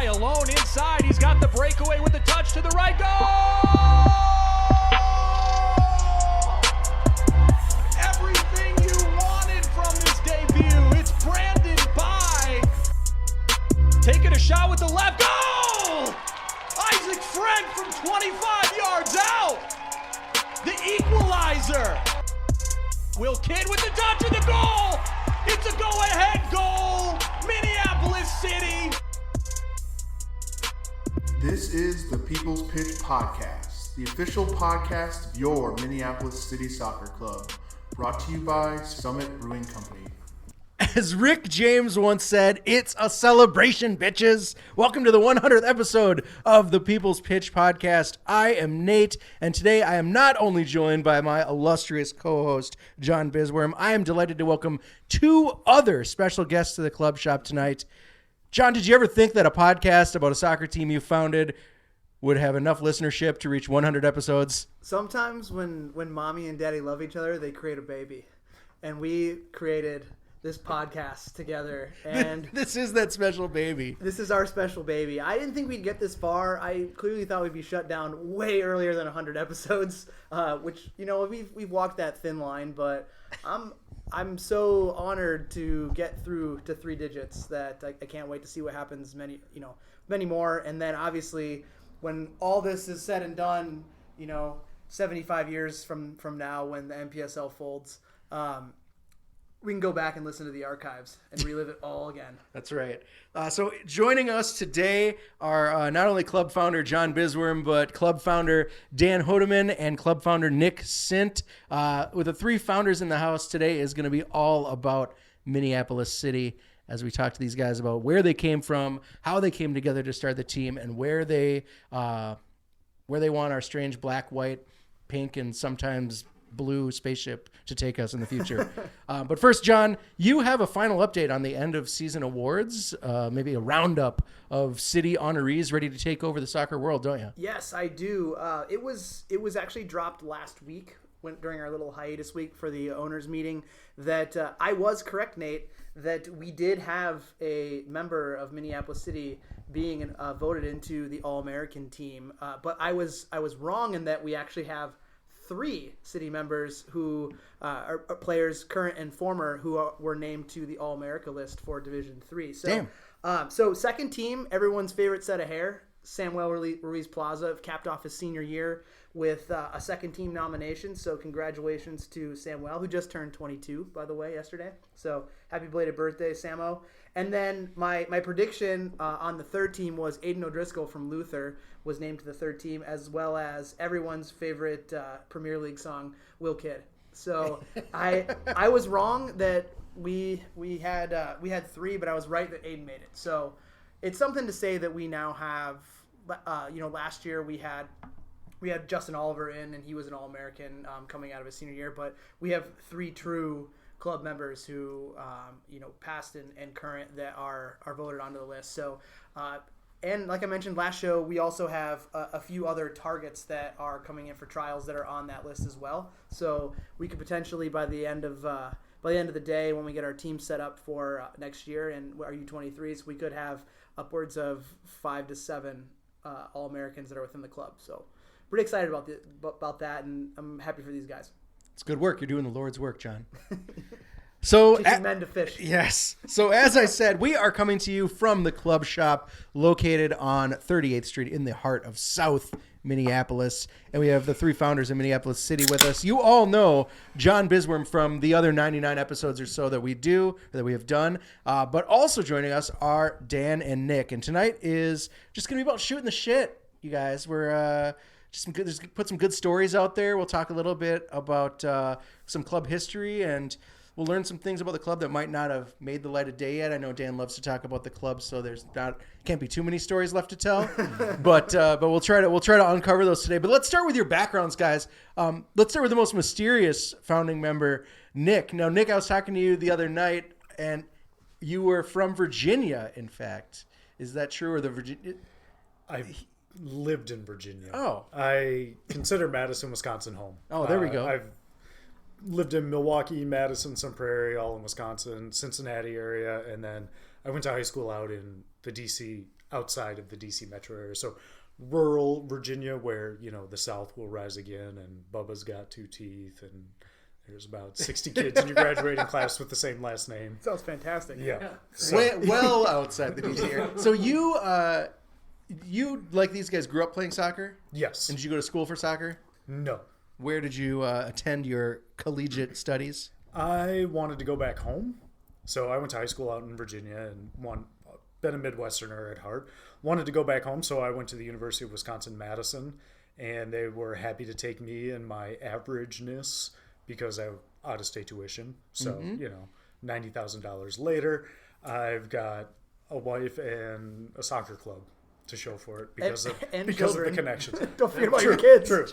guy alone inside. He's got the breakaway with the touch to the right. Goal! Everything you wanted from this debut. It's Brandon By. Taking a shot with the left. Goal! Isaac Frank from 25 yards out. The equalizer. Will Kidd with the touch of the goal. It's a go-ahead goal. Minneapolis City. This is the People's Pitch Podcast, the official podcast of your Minneapolis City Soccer Club, brought to you by Summit Brewing Company. As Rick James once said, it's a celebration, bitches. Welcome to the 100th episode of the People's Pitch Podcast. I am Nate, and today I am not only joined by my illustrious co-host, Jon Bisswurm. I am delighted to welcome two other special guests to the club shop tonight. Jon, did you ever think that a podcast about a soccer team you founded would have enough listenership to reach 100 episodes? Sometimes when mommy and daddy love each other, they create a baby. And we created this podcast together, and this is that special baby. This is our special baby. I didn't think we'd get this far. I clearly thought we'd be shut down way earlier than 100 episodes, which, you know, we've walked that thin line, but I'm so honored to get through to 3 digits that I can't wait to see what happens many more. And then obviously when all this is said and done, 75 years from now when the NPSL folds, we can go back and listen to the archives and relive it all again. That's right. So joining us today are not only club founder Jon Bisswurm, but club founder Dan Hoedeman and club founder Nick Sindt. With the 3 founders in the house today is going to be all about Minneapolis City as we talk to these guys about where they came from, how they came together to start the team, and where they want our strange black, white, pink, and sometimes blue spaceship to take us in the future. But first, Jon, you have a final update on the end of season awards, maybe a roundup of city honorees ready to take over the soccer world, don't you? Yes, I do. It was actually dropped last week during our little hiatus week for the owners meeting that I was correct, Nate, that we did have a member of Minneapolis City being voted into the All-American team. But I was wrong in that we actually have 3 city members who are players, current and former, who were named to the All-America list for Division III. So, so second team, everyone's favorite set of hair, Samuel Ruiz Plaza, capped off his senior year with a second team nomination. So congratulations to Samuel, who just turned 22, by the way, yesterday. So happy belated birthday, Samo. And then my prediction on the third team was Aiden O'Driscoll from Luther was named to the third team, as well as everyone's favorite Premier League song, Will Kidd. So I was wrong that we had 3, but I was right that Aiden made it. So it's something to say that we now have, last year we had Justin Oliver in, and he was an All-American coming out of his senior year, but we have 3 true club members who, past and current, that are voted onto the list. So, and like I mentioned last show, we also have a few other targets that are coming in for trials that are on that list as well. So we could potentially, by the end of the day, when we get our team set up for next year and our U23s, we could have upwards of 5 to 7 All-Americans that are within the club. So pretty excited about that, and I'm happy for these guys. It's good work. You're doing the Lord's work, Jon. So, teaching men to fish. Yes. So as I said, we are coming to you from the club shop located on 38th Street in the heart of South Minneapolis. And we have the 3 founders in Minneapolis City with us. You all know Jon Bisswurm from the other 99 episodes or so that we have done. But also joining us are Dan and Nick. And tonight is just going to be about shooting the shit, you guys. We're just put some good stories out there. We'll talk a little bit about some club history, and we'll learn some things about the club that might not have made the light of day yet. I know Dan loves to talk about the club, so can't be too many stories left to tell. but we'll try to uncover those today. But let's start with your backgrounds, guys. Let's start with the most mysterious founding member, Nick. Now, Nick, I was talking to you the other night, and you were from Virginia, in fact. Is that true, or the Virginia? I lived in Virginia. Oh. I consider Madison, Wisconsin home. Oh, there we go. I've lived in Milwaukee, Madison, Sun Prairie, all in Wisconsin, Cincinnati area, and then I went to high school out in the DC, outside of the DC metro area. So rural Virginia, where the South will rise again, and Bubba's got 2 teeth, and there's about 60 kids in your graduating class with the same last name. Sounds fantastic. Yeah. Well outside the DC area. So you like these guys grew up playing soccer? Yes. And did you go to school for soccer? No. Where did you attend your collegiate studies? I wanted to go back home, so I went to high school out in Virginia and been a Midwesterner at heart. Wanted to go back home, so I went to the University of Wisconsin-Madison, and they were happy to take me and my averageness because I out-of-state tuition. So, $90,000 later, I've got a wife and a soccer club to show for it because of the connections. Don't forget about your kids. True.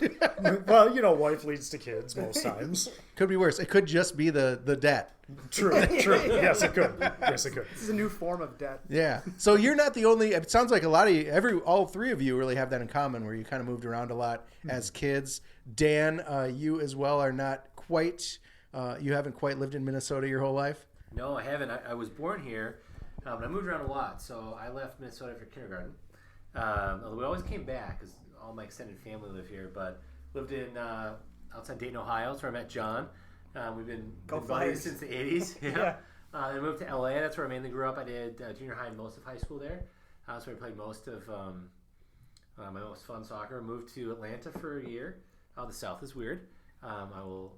Well, wife leads to kids most times. Could be worse. It could just be the debt. True. Yes, it could. This is a new form of debt. Yeah. So you're not the only. It sounds like a lot of you, all 3 of you really have that in common, where you kind of moved around a lot as kids. Dan, you as well are not quite. You haven't quite lived in Minnesota your whole life. No, I haven't. I was born here, but I moved around a lot. So I left Minnesota for kindergarten. Although we always came back because all my extended family live here. But lived in outside Dayton, Ohio. That's where I met John. We've been buddies since the 80s. Yeah. Then I moved to LA. That's where I mainly grew up. I did junior high and most of high school there. That's where I played most of my most fun soccer. Moved to Atlanta for a year. The South is weird. I will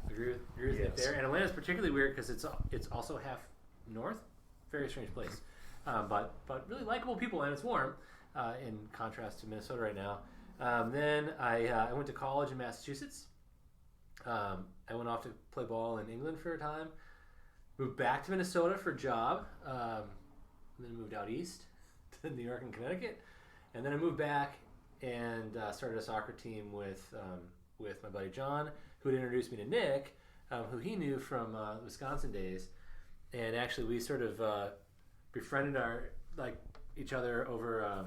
agree with it there. And Atlanta is particularly weird because it's also half north. Very strange place. But really likable people, and it's warm in contrast to Minnesota right now. Then I went to college in Massachusetts. I went off to play ball in England for a time. Moved back to Minnesota for a job. And then moved out east to New York and Connecticut. And then I moved back and started a soccer team with my buddy John, who had introduced me to Nick, who he knew from Wisconsin days. And actually, we sort of befriended each other over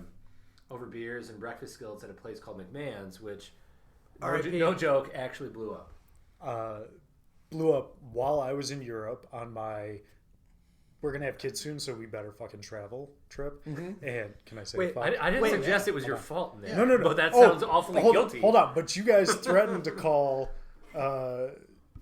beers and breakfast skillets at a place called McMahon's, which no joke actually blew up. Blew up while I was in Europe on my we're gonna have kids soon, so we better fucking travel trip. Mm-hmm. And can I say? Wait, I didn't suggest it was your fault, man. No. But that sounds awfully guilty. Hold on, but you guys threatened to call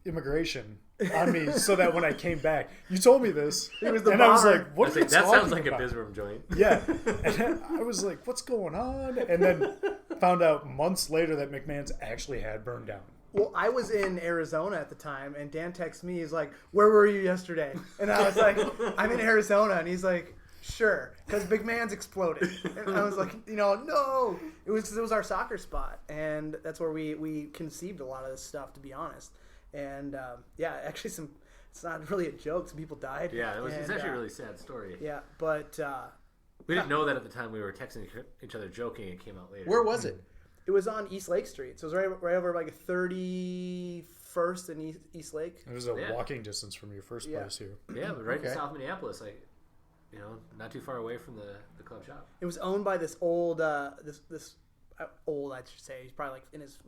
immigration on me so that when I came back, you told me this, and I was like, "What are you talking about?" That sounds like a Bisswurm joint. Yeah, and I was like, "What's going on?" And then found out months later that McMahon's actually had burned down. Well, I was in Arizona at the time, and Dan texts me. He's like, "Where were you yesterday?" And I was like, "I'm in Arizona." And he's like, "Sure," because McMahon's exploded. And I was like, no. It was our soccer spot, and that's where we conceived a lot of this stuff, to be honest. And actually, it's not really a joke. Some people died. Yeah, it's actually a really sad story. Yeah, but we didn't know that at the time. We were texting each other, joking. It came out later. Where was it? It was on East Lake Street, so it was right over like 31st and East Lake. It was a walking distance from your first place here. Yeah, but right in South Minneapolis, not too far away from the club shop. It was owned by this old, old, I should say, he's probably like in his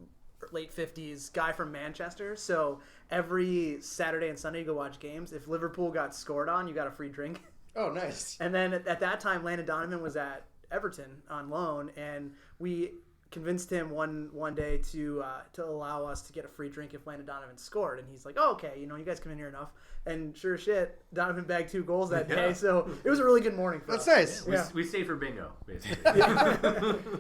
late 50s guy from Manchester. So every Saturday and Sunday you go watch games. If Liverpool got scored on, you got a free drink. Oh, nice. And then at that time, Landon Donovan was at Everton on loan, and we convinced him one day to allow us to get a free drink if Landon Donovan scored, and he's like, "Oh, okay, you guys come in here enough." And sure as shit, Donovan bagged 2 goals that day, so it was a really good morning for us. That's nice. Yeah. We stayed for bingo, basically.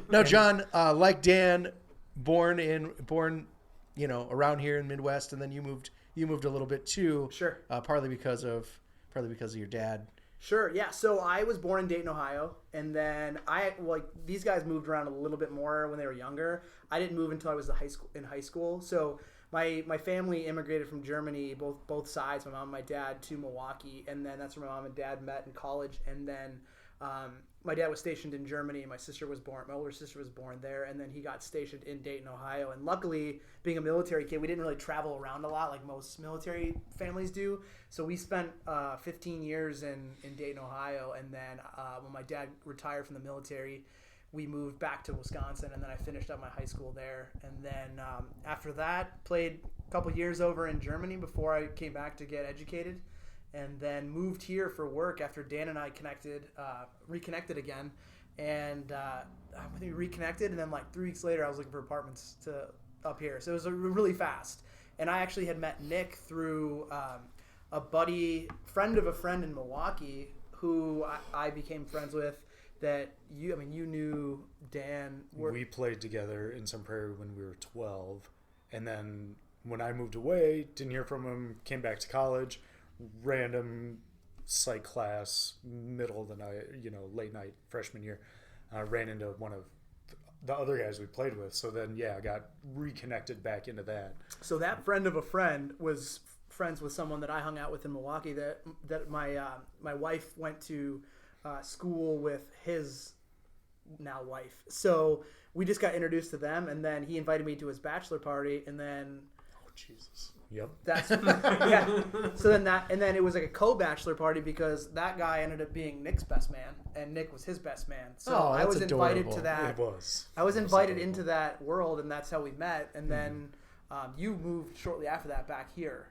Now, John, like Dan, born around here in Midwest, and then you moved a little bit too. Sure. Partly because of your dad. Sure, yeah. So I was born in Dayton, Ohio, and then these guys moved around a little bit more when they were younger. I didn't move until I was in high school. So my family immigrated from Germany, both sides, my mom and my dad, to Milwaukee, and then that's where my mom and dad met in college. And then my dad was stationed in Germany, and my older sister was born there, and then he got stationed in Dayton, Ohio. And luckily, being a military kid, we didn't really travel around a lot like most military families do. So we spent 15 years in Dayton, Ohio, and then when my dad retired from the military, we moved back to Wisconsin, and then I finished up my high school there. And then after that, played a couple years over in Germany before I came back to get educated, and then moved here for work after Dan and I reconnected again. And I think we reconnected, and then like 3 weeks later, I was looking for apartments up here. So it was really fast. And I actually had met Nick through a friend of a friend in Milwaukee, who I became friends with. That you knew Dan. We played together in Sun Prairie when we were 12, and then when I moved away, didn't hear from him. Came back to college, random psych class, middle of the night, late night freshman year. Ran into one of the other guys we played with. So then, I got reconnected back into that. So that friend of a friend was friends with someone that I hung out with in Milwaukee. That my wife went to school with his now wife. So we just got introduced to them, and then he invited me to his bachelor party, and then Jesus. Yep. That's yeah. So then it was like a co-bachelor party because that guy ended up being Nick's best man, and Nick was his best man. So I was invited to that. It was. I was invited into that world, and that's how we met. And then you moved shortly after that back here.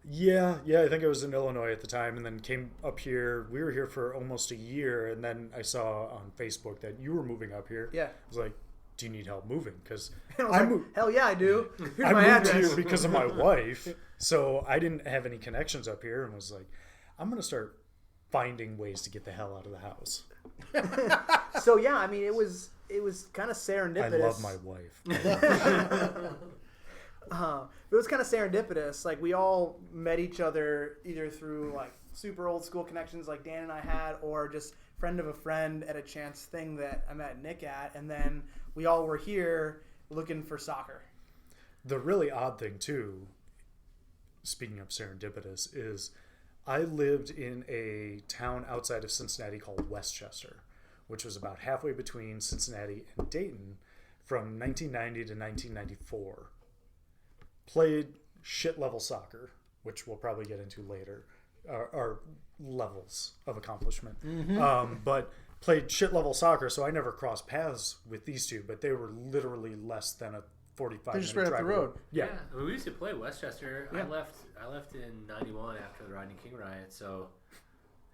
Yeah. I think I was in Illinois at the time, and then came up here. We were here for almost a year, and then I saw on Facebook that you were moving up here. Yeah. I was like, do you need help moving? Because hell yeah, I do. Here's I my moved address. here because of my wife, so I didn't have any connections up here, and was like, I'm gonna start finding ways to get the hell out of the house. So yeah, I mean, it was kind of serendipitous. I love my wife. It was kind of serendipitous. Like, we all met each other either through like super old school connections like Dan and I had, or just friend of a friend at a chance thing that I met Nick at, and then we all were here looking for soccer. The really odd thing too, speaking of serendipitous, is I lived in a town outside of Cincinnati called Westchester, which was about halfway between Cincinnati and Dayton from 1990 to 1994. Played shit level soccer, which we'll probably get into later, are levels of accomplishment. Mm-hmm. But played shit level soccer, so I never crossed paths with these two, but they were literally less than a 45 They're just minute right up the drive road. Yeah. I mean, we used to play Westchester. Yeah. I left in '91 after the Rodney King riot. So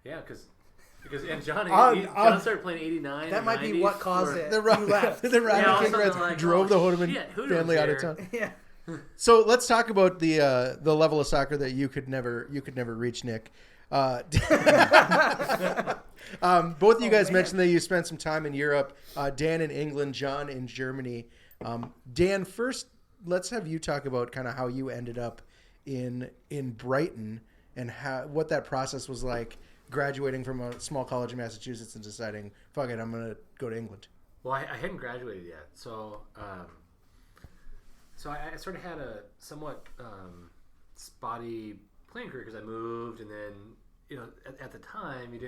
yeah, because and John started playing '89. That might be what caused it. The Rodney King riots drove the Hoedeman family out of town. Yeah. So let's talk about the level of soccer that you could never reach, Nick. Both of you guys mentioned that you spent some time in Europe. Dan in England, John in Germany. Dan, first, let's have you talk about kind of how you ended up in Brighton and what that process was like, graduating from a small college in Massachusetts and deciding, fuck it, I'm gonna go to England. Well, I hadn't graduated yet, so I sort of had a somewhat spotty playing career because I moved, and then at the time it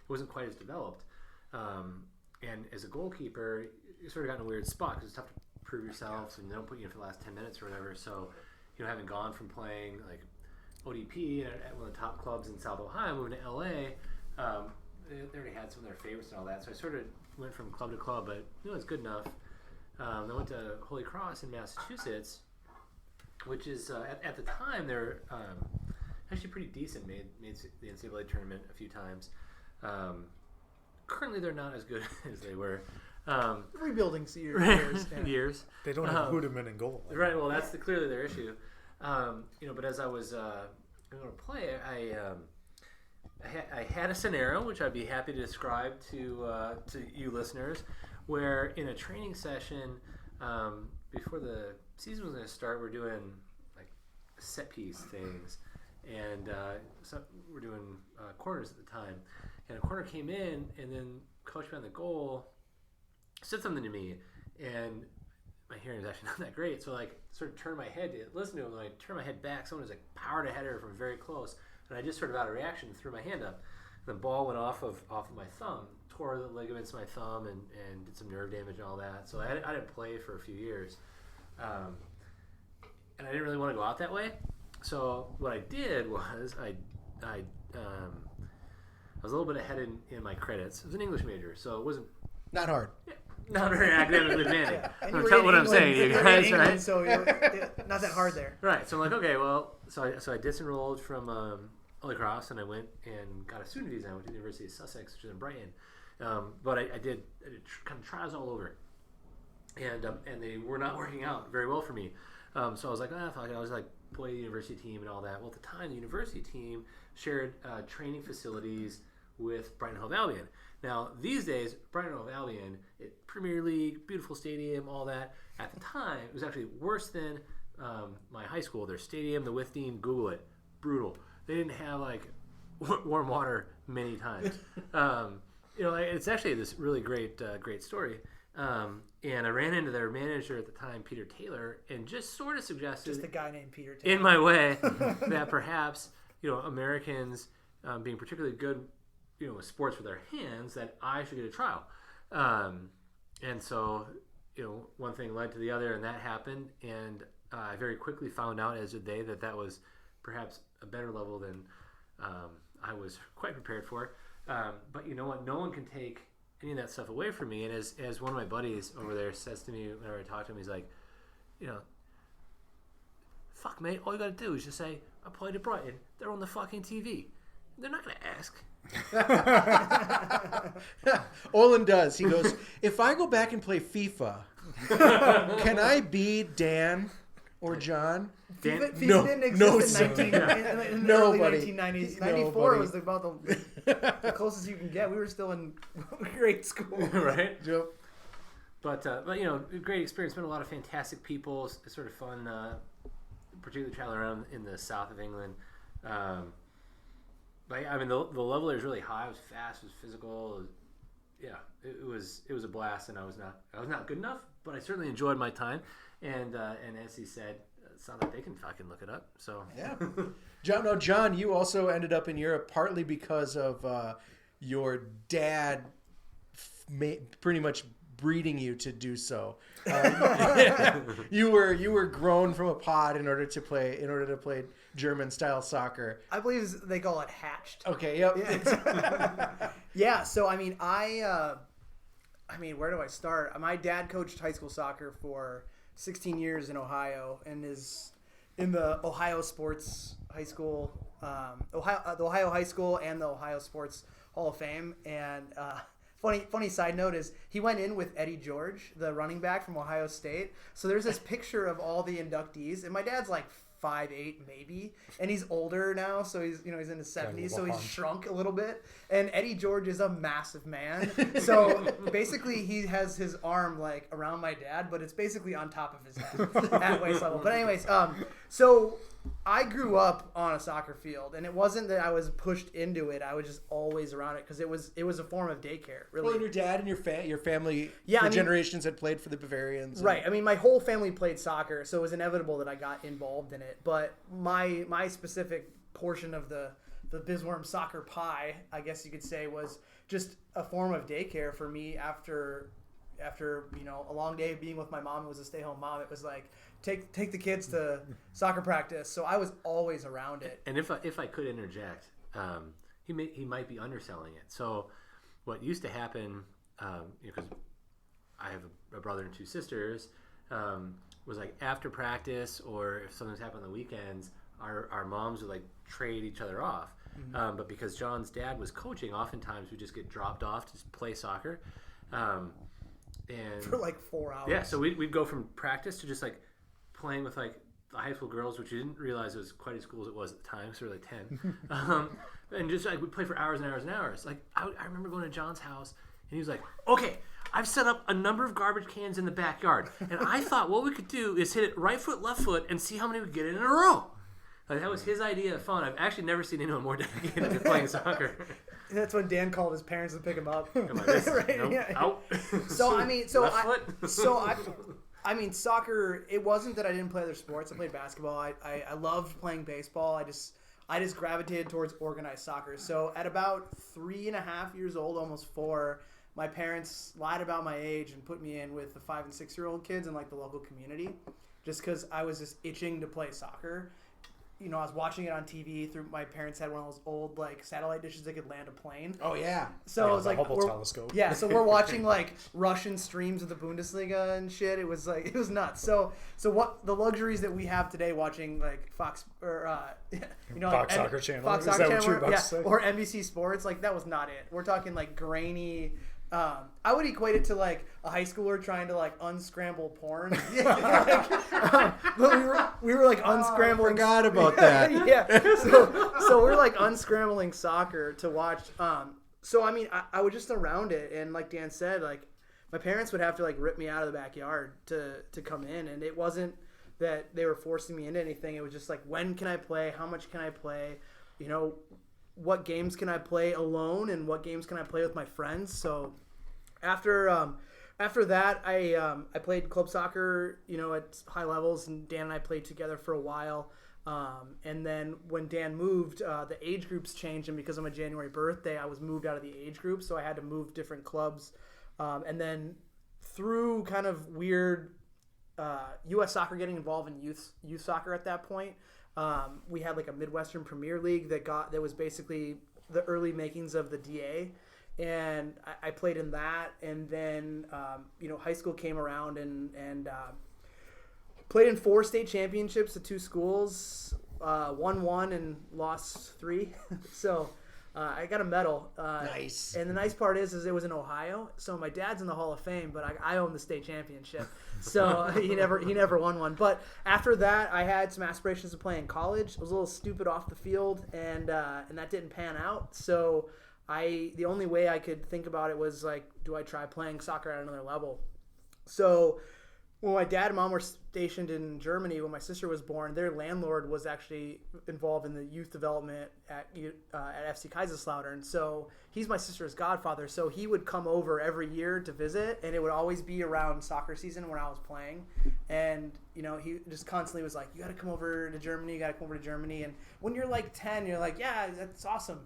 wasn't quite as developed, and as a goalkeeper you sort of got in a weird spot because it's tough to prove yourself, and they don't put you in for the last 10 minutes or whatever. So having gone from playing like ODP at one of the top clubs in South Ohio, moving to LA, they already had some of their favorites and all that, so I sort of went from club to club, but it's good enough. I went to Holy Cross in Massachusetts, which is at the time they're actually pretty decent. Made the NCAA tournament a few times. Currently, they're not as good as they were. Rebuilding years. Yeah. Years. They don't have Hoedeman in goal. Right. Well, that's clearly their issue. But as I was going to play, I had a scenario which I'd be happy to describe to you listeners, where in a training session before the season was going to start, we're doing like set piece things, and so we're doing corners at the time, and a corner came in, and then coach behind the goal said something to me, and my hearing is actually not that great, so like sort of turned my head to listen to him, and I turned my head back, someone was like powered a header from very close, and I just sort of out of reaction threw my hand up. The ball went off of my thumb, tore the ligaments in my thumb, and did some nerve damage and all that. So I didn't play for a few years, and I didn't really want to go out that way. So what I did was I was a little bit ahead in my credits. I was an English major, so it wasn't Not hard. Not very academically demanding. And I'm you were telling in what I'm England- saying, you you're in guys, England, right? So you're not that hard there. Right. So I'm like, okay, well, so I disenrolled from Holy Cross, and I went and got a student visa. I went to the University of Sussex, which is in Brighton. But I did kind of trials all over, and they were not working out very well for me. So I was like, fuck it. I was like, play the university team and all that. Well, at the time, the university team shared training facilities with Brighton Hove Albion. Now, these days, Brighton Hove Albion, Premier League, beautiful stadium, all that. At the time, it was actually worse than my high school. Their stadium, the Withdean, Google it, brutal. They didn't have like warm water many times. It's actually this really great story. And I ran into their manager at the time, Peter Taylor, and just sort of suggested, Just a guy named Peter Taylor. in my way, that perhaps Americans being particularly good, with sports with their hands, that I should get a trial. And so, one thing led to the other, and that happened. And I very quickly found out, as did they, that was perhaps a better level than I was quite prepared for. But you know what? No one can take any of that stuff away from me. And as one of my buddies over there says to me whenever I talk to him, he's like, fuck, mate, all you got to do is just say, I played at Brighton. They're on the fucking TV. They're not going to ask. Olin does. He goes, if I go back and play FIFA, can I be Dan or John? FIFA No, didn't no, exist sir. in the Nobody. early 1990s. Nobody. 94 was about the closest you can get. We were still in grade school. Right? Yep. But great experience. Met a lot of fantastic people. It's sort of fun, particularly traveling around in the south of England. But I mean, the level there is really high. It was fast. It was physical. It was a blast, and I was not good enough, but I certainly enjoyed my time. And as he said, it's not like they can fucking look it up. So Yeah. John, you also ended up in Europe partly because of your dad pretty much breeding you to do so. You were grown from a pod in order to play German style soccer. I believe they call it hatched. Okay. Yep. Yeah. Yeah. So I mean, where do I start? My dad coached high school soccer for 16 years in Ohio, and is in the Ohio Sports High School, the Ohio High School, and the Ohio Sports Hall of Fame. And funny side note is he went in with Eddie George, the running back from Ohio State. So there's this picture of all the inductees, and my dad's like 5'8" maybe, and he's older now, so he's he's in his 70s, so he's shrunk a little bit. And Eddie George is a massive man, so basically he has his arm like around my dad, but it's basically on top of his head at waist level. But anyways, so I grew up on a soccer field, and it wasn't that I was pushed into it. I was just always around it because it was a form of daycare, really. Well, and your dad and your family Yeah, generations had played for the Bavarians. Right. I mean, my whole family played soccer, so it was inevitable that I got involved in it. But my specific portion of the Bisswurm soccer pie, I guess you could say, was just a form of daycare for me after a long day of being with my mom, who was a stay-home mom. It was like, take the kids to soccer practice. So I was always around it. And if I could interject, he might be underselling it. So what used to happen, because I have a brother and two sisters, was like after practice, or if something's happened on the weekends, our moms would like trade each other off. Mm-hmm. But because John's dad was coaching, oftentimes we just get dropped off to just play soccer. And For like 4 hours. Yeah, so we'd go from practice to just like playing with like the high school girls, which you didn't realize it was quite as cool as it was at the time, so we were like 10. And just like we'd play for hours and hours and hours. Like I remember going to John's house, and he was like, okay, I've set up a number of garbage cans in the backyard, and I thought what we could do is hit it right foot, left foot, and see how many we get in a row. Like, that was his idea of fun. I've actually never seen anyone more dedicated to playing soccer. And that's when Dan called his parents to pick him up. Come on, this, Right, nope, yeah. out. So I mean, Left foot. I mean, soccer. It wasn't that I didn't play other sports. I played basketball. I loved playing baseball. I just gravitated towards organized soccer. So at about 3.5 years old, almost 4, my parents lied about my age and put me in with the 5 and 6-year-old kids in like the local community, just because I was just itching to play soccer. I was watching it on TV through my parents had one of those old like satellite dishes that could land a plane. Oh yeah. So it was the like Hubble telescope. Yeah, so we're watching like Russian streams of the Bundesliga and shit. It was nuts. So what the luxuries that we have today watching like Fox or Fox Soccer Channel. Fox Is Soccer that what you were Channel, about to say? or NBC Sports, like that was not it. We're talking like grainy. I would equate it to like a high schooler trying to like unscramble porn. But we were like unscrambling. Forgot about that. Yeah. So we're like unscrambling soccer to watch. So I mean, I was just around it, and like Dan said, like my parents would have to like rip me out of the backyard to come in, and it wasn't that they were forcing me into anything. It was just like, when can I play? How much can I play? What games can I play alone, and what games can I play with my friends? So after that, I played club soccer, at high levels, and Dan and I played together for a while. And then when Dan moved, the age groups changed, and because of my January birthday, I was moved out of the age group, so I had to move different clubs. And then through kind of weird U.S. soccer getting involved in youth soccer at that point, we had like a Midwestern Premier League that was basically the early makings of the DA. And I played in that, and then high school came around and played in 4 state championships at 2 schools, won 1 and lost 3. So I got a medal. Nice. And the nice part is it was in Ohio, so my dad's in the Hall of Fame, but I own the state championship. So he never won one. But after that, I had some aspirations to play in college. I was a little stupid off the field, and that didn't pan out. So the only way I could think about it was like, do I try playing soccer at another level? So when my dad and mom were stationed in Germany, when my sister was born, their landlord was actually involved in the youth development at FC Kaiserslautern. So he's my sister's godfather. So he would come over every year to visit, and it would always be around soccer season when I was playing. And, he just constantly was like, you got to come over to Germany. You got to come over to Germany. And when you're like 10, you're like, yeah, that's awesome.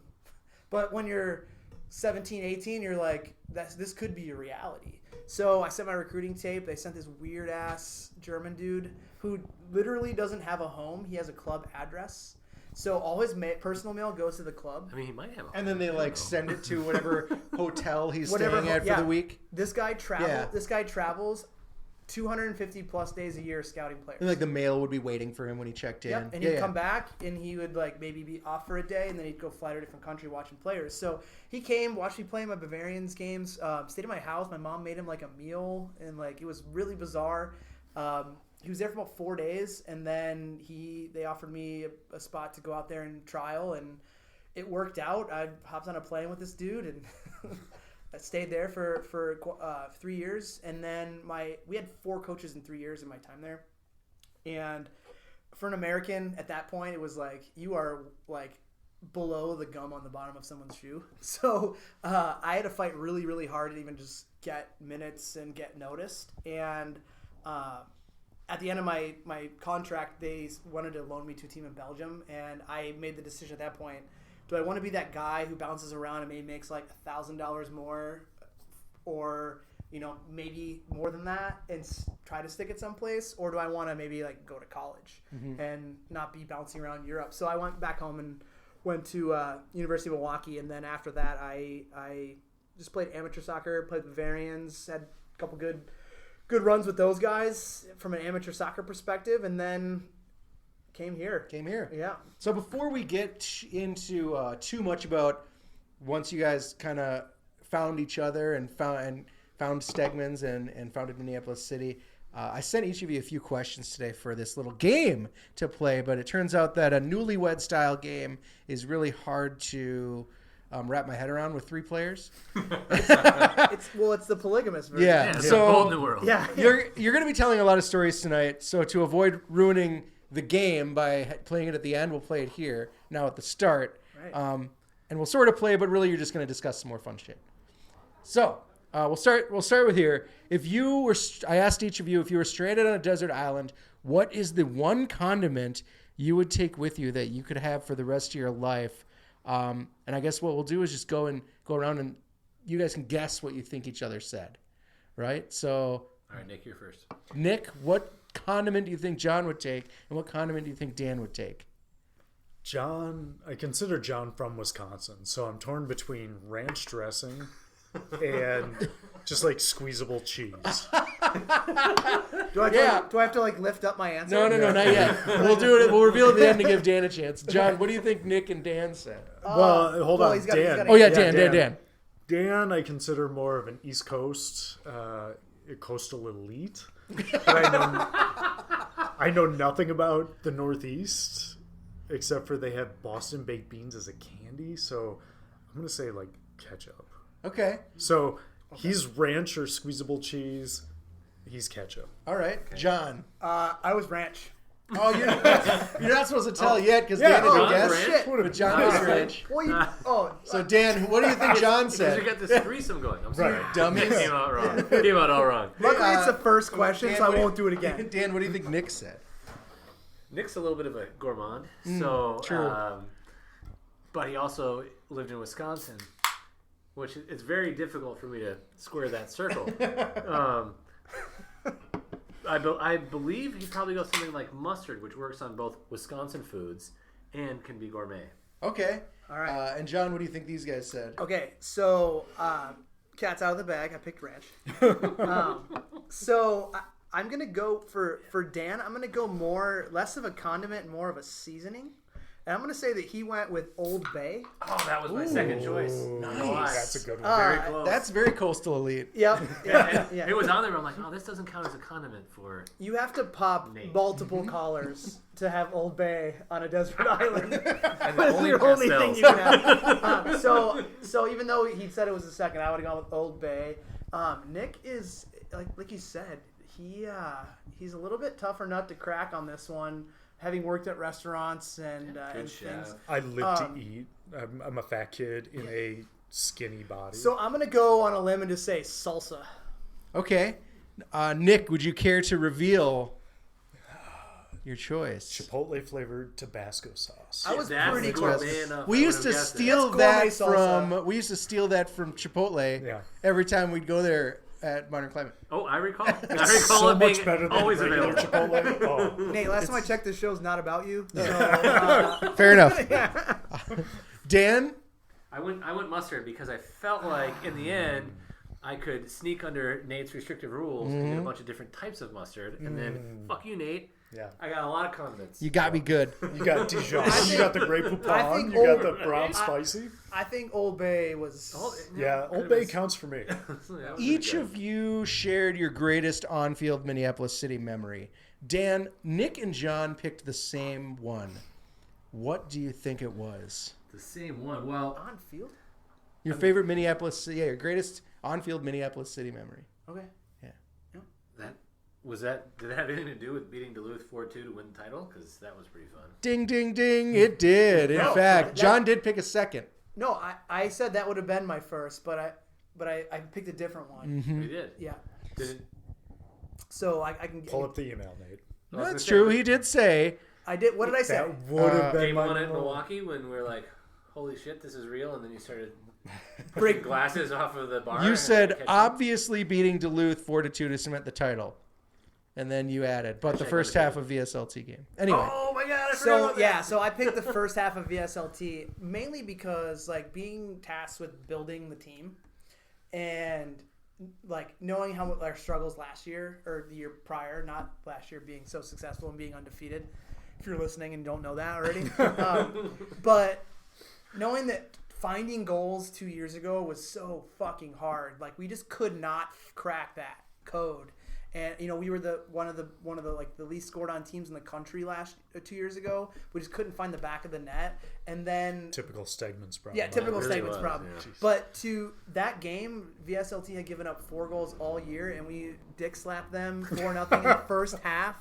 But when you're 17, 18, you're like, this could be a reality. So I sent my recruiting tape. They sent this weird-ass German dude who literally doesn't have a home. He has a club address. So all his personal mail goes to the club. I mean, he might have a home. And then they send it to whatever hotel he's Whatever, staying at for the week. This guy Yeah. This guy travels 250 plus days a year scouting players. And the mail would be waiting for him when he checked in. Yep, and he'd come back, and he would maybe be off for a day, and then he'd go fly to a different country watching players. So he came, watched me play my Bavarians games, stayed at my house. My mom made him a meal, and it was really bizarre. He was there for about 4 days, and then they offered me a spot to go out there and trial, and it worked out. I hopped on a plane with this dude, and I stayed there for 3 years, and then we had 4 coaches in 3 years in my time there. And for an American at that point, it was you are below the gum on the bottom of someone's shoe. So I had to fight really, really hard to even just get minutes and get noticed. And at the end of my contract, they wanted to loan me to a team in Belgium, and I made the decision at that point. Do I want to be that guy who bounces around and maybe makes $1,000 more, or maybe more than that, and try to stick it someplace, or do I want to maybe go to college and not be bouncing around Europe? So I went back home and went to University of Milwaukee, and then after that I just played amateur soccer, played Bavarians, had a couple good runs with those guys from an amateur soccer perspective, and then Came here. Yeah. So before we get into too much about once you guys kind of found each other and found Stegman's and founded Minneapolis City, I sent each of you a few questions today for this little game to play, but it turns out that a newlywed style game is really hard to wrap my head around with 3 players. It's the polygamous version. Yeah. So a whole new world. Yeah. You're going to be telling a lot of stories tonight, so to avoid ruining the game by playing it at the end, we'll play it here now at the start. Right. And we'll sort of play, but really you're just going to discuss some more fun shit. So we'll start with here. I asked each of you, if you were stranded on a desert island, what is the one condiment you would take with you that you could have for the rest of your life? And I guess what we'll do is just go around and you guys can guess what you think each other said, right? So, all right, Nick, you're first. Nick, what condiment do you think John would take, and what condiment do you think Dan would take? I consider John from Wisconsin, so I'm torn between ranch dressing and just like squeezable cheese. Do I have to like lift up my answer? No, not yet. We'll do it. We'll reveal at the end to give Dan a chance. John, what do you think Nick and Dan said? Well, hold on, Dan. Oh yeah, Dan. Dan, I consider more of an East Coast, coastal elite. But I know nothing about the Northeast, except for they have Boston baked beans as a candy. So I'm gonna say like ketchup. Okay. So he's ranch or squeezable cheese. He's ketchup. All right, okay. John. I was ranch. Oh, you're not supposed to tell yet because Dan didn't guess. Shit. But John was ranch. So Dan, what do you think John said? Because we got this threesome going. I'm sorry. Dummies. Came out wrong. Came out all wrong. Luckily, it's the first question, so I won't do it again. Dan, what do you think Nick said? Nick's a little bit of a gourmand, true. But he also lived in Wisconsin, which it's very difficult for me to square that circle. I believe he'd probably go something like mustard, which works on both Wisconsin foods and can be gourmet. Okay. All right. And John, what do you think these guys said? Okay, so cat's out of the bag. I picked ranch. I'm gonna go for Dan. I'm gonna go less of a condiment and more of a seasoning. And I'm going to say that he went with Old Bay. Oh, that was my second choice. Nice. That's a good one. Very close. That's very coastal elite. Yep. Yeah. It was on there, but I'm like, oh, this doesn't count as a condiment for... You have to pop multiple collars to have Old Bay on a desert island. That's the only thing you can have. So even though he said it was the second, I would have gone with Old Bay. Nick is, like you said, he's a little bit tougher nut to crack on this one. Having worked at restaurants and things. I live to eat. I'm a fat kid in a skinny body. So I'm going to go on a limb and just say salsa. Okay. Nick, would you care to reveal your choice? Chipotle flavored Tabasco sauce. I was pretty close. We used to steal that from Chipotle every time we'd go there at Modern Climate. Oh, I recall. It's so it much better than always regular available. Chipotle. Oh. Nate, last time I checked, this show's not about you. So, fair enough. Dan? I went mustard because I felt like in the end I could sneak under Nate's restrictive rules and get a bunch of different types of mustard, and then fuck you, Nate. Yeah, I got a lot of condiments. You got me good. You got Dijon. You got the Grey Poupon. You got the brown spicy. I think Old Bay was... Old Bay counts for me. Each of you shared your greatest on-field Minneapolis City memory. Dan, Nick, and John picked the same one. What do you think it was? The same one. Well, on-field? Your favorite Minneapolis... Yeah, your greatest on-field Minneapolis City memory. Okay. Did that have anything to do with beating Duluth 4-2 to win the title? Because that was pretty fun. Ding, ding, ding. It did. In fact, John did pick a second. No, I said that would have been my first, but I picked a different one. Mm-hmm. You did? Yeah. Did it? So I can... Pull up the email, Nate. No, that's true. He did say... I did. What did I say? That would have been Game one at Milwaukee when we were like, holy shit, this is real, and then you started... Break glasses off of the bar. You said obviously beating Duluth 4-2 to cement the title. And then you added, but the first half of VSLT game. Anyway. Oh my god! I forgot about that. So I picked the first half of VSLT mainly because like being tasked with building the team, and like knowing how our struggles last year or the year prior, not last year being so successful and being undefeated. If you're listening and don't know that already, but knowing that finding goals 2 years ago was so fucking hard. Like we just could not crack that code. And we were one of the like the least scored on teams in the country 2 years ago. We just couldn't find the back of the net, and then typical Stegman's problem. Yeah, typical really Stegman's problem. Yeah. But to that game, VSLT had given up 4 goals all year, and we dick slapped them 4-0 in the first half,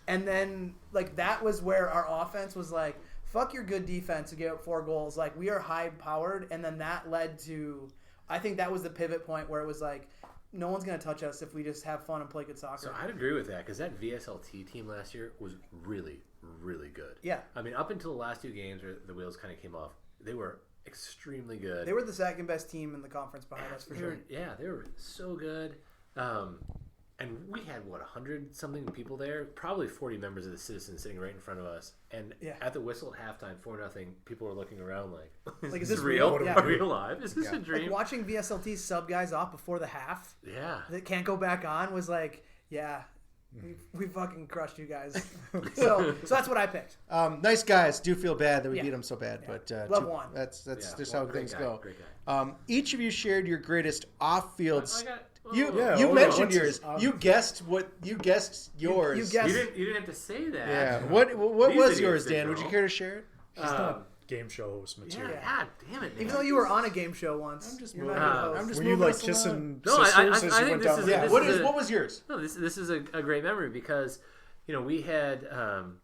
and then like that was where our offense was like, fuck your good defense to give up 4 goals. Like we are high powered, and then that led to, I think that was the pivot point where it was like, no one's going to touch us if we just have fun and play good soccer. So I'd agree with that because that VSLT team last year was really, really good. Yeah. I mean, up until the last 2 games where the wheels kind of came off, they were extremely good. They were the second best team in the conference behind us for sure. Yeah, they were so good. And we had, 100-something people there? Probably 40 members of the Citizens sitting right in front of us. And at the whistle at halftime, 4-0, people were looking around like, is this real? Yeah. Are we alive? Is this a dream? Like watching VSLT sub guys off before the half Yeah. that can't go back on was like, we fucking crushed you guys. so that's what I picked. Nice guys. Do feel bad that we beat them so bad, but Love one. That's just how things go. Great guy. Each of you shared your greatest off-field. You Yeah, mentioned what's yours. his- You guessed yours. You guessed. You didn't have to say that. Yeah. What These was idiots yours, didn't Dan? Would you know. care to share it? He's not game show host material. Yeah, God damn it, Even man. though you were on a game show once, I'm just you're moving. not a I'm host. just Were you moving like us along. kissing No, sisters I as think you went this down is- the Yeah. this What was yours? No, this is a great memory because we had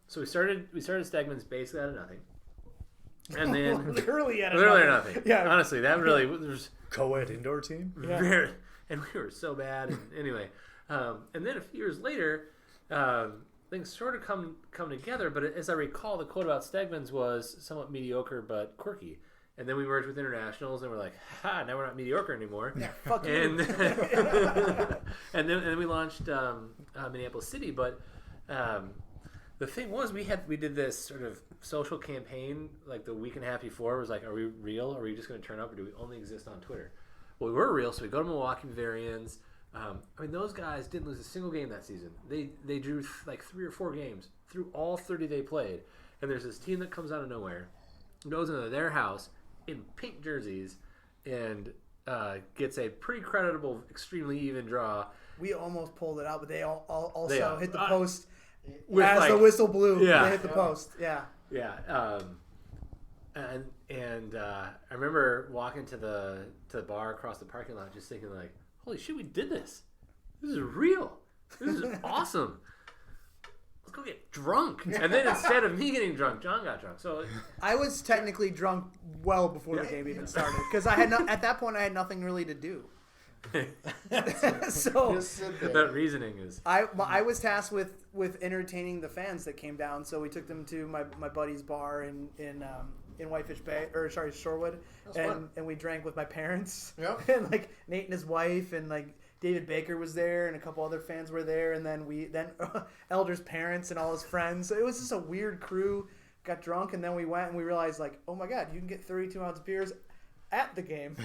so we started Stegman's basically out of nothing, and then literally at literally nothing. Yeah. Honestly, that really was co-ed indoor team? very, and we were so bad. And anyway, and then a few years later, things sort of come together. But as I recall, the quote about Stegman's was somewhat mediocre but quirky. And then we merged with Internationals, and we're like, "Ha! Now we're not mediocre anymore." Yeah, fuck and you. and then we launched Minneapolis City. But the thing was, we did this sort of social campaign like the week and a half before. It was like, "Are we real? Are we just going to turn up, or do we only exist on Twitter?" Well, we were real, so we go to Milwaukee Bavarians. Those guys didn't lose a single game that season. They drew like 3 or 4 games through all 30 they played. And there's this team that comes out of nowhere, goes into their house in pink jerseys, and gets a pretty creditable, extremely even draw. We almost pulled it out, but they also They, hit the post with, as like- the whistle blew. Yeah. They hit the post. Yeah. Yeah, and I remember walking to the bar across the parking lot, just thinking like, "Holy shit, we did this! This is real! This is awesome! Let's go get drunk!" And then instead of me getting drunk, John got drunk. So I was technically drunk well before the game even started because I had at that point I had nothing really to do. So Just sit there. that reasoning is I was tasked with entertaining the fans that came down. So we took them to my buddy's bar in Whitefish Bay, or sorry, Shorewood, and we drank with my parents. Yep. And like Nate and his wife, and like David Baker was there, and a couple other fans were there, and then Elder's parents and all his friends. So it was just a weird crew. Got drunk, and then we went and we realized like, oh my god, you can get 32-ounce beers at the game.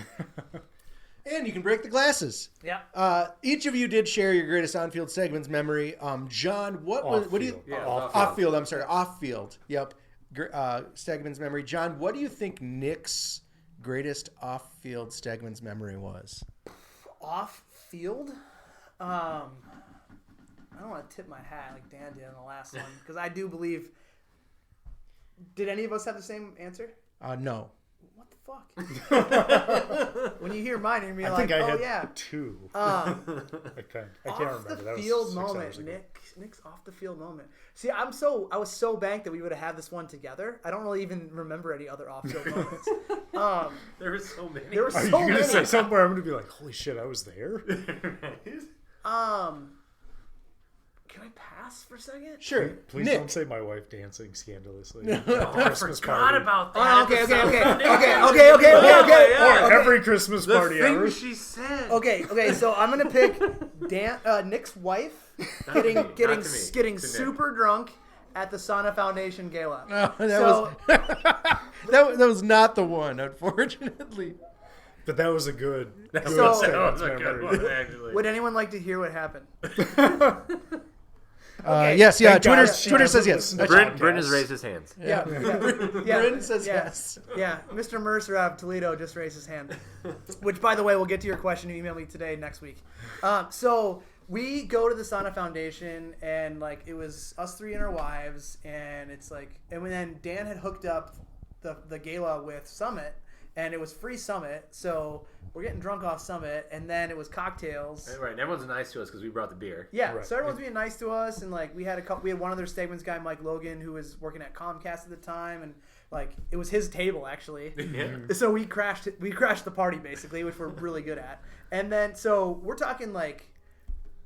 And you can break the glasses. Yeah. Each of you did share your greatest on-field segments memory. Off-field. John, what do you? Yeah, Off-field. I'm sorry, off-field. Yep. Stegman's memory. John, what do you think Nick's greatest off-field Stegman's memory was? Off field, I don't want to tip my hat like Dan did in the last one because I do believe. Did any of us have the same answer? No. What the fuck? When you hear mine, you're gonna be I think like, I "Oh had yeah." 2. I can't Off remember. the That was field 6 moment, hours ago. Nick's off the field moment. See, I was so banked that we would have had this one together. I don't really even remember any other off field moments. there were so many. There were Are so you going many. to say something where I'm going to be like, holy shit, I was there? Can I pass for a second? Sure. Please Nick. don't say my wife dancing scandalously. I forgot about that. Oh, okay. Or every Christmas The party ever. things she said. Okay. So I'm gonna pick Nick's wife getting Not to me. To Nick. super drunk at the Sana Foundation Gala. That was not the one, unfortunately. But that was a good That So- was Stegman's a good memory. one, actually. Would anyone like to hear what happened? Yes, yeah. Thank Twitter God she says doesn't yes. listen to Bryn has podcasts. raised his hands. Yeah. Bryn says yes. Yeah, Mr. Mercer out of Toledo just raised his hand. Which, by the way, we'll get to your question. You email me today, next week. So we go to the Sana Foundation, and like it was us 3 and our wives, and it's like, and then Dan had hooked up the gala with Summit, and it was free Summit, so we're getting drunk off Summit, and then it was cocktails. Right, and everyone's nice to us because we brought the beer. Yeah, Right. so everyone's being nice to us, and like we had one other Stegman's guy, Mike Logan, who was working at Comcast at the time, and like it was his table actually. Yeah. So we crashed the party basically, which we're really good at. And then so we're talking like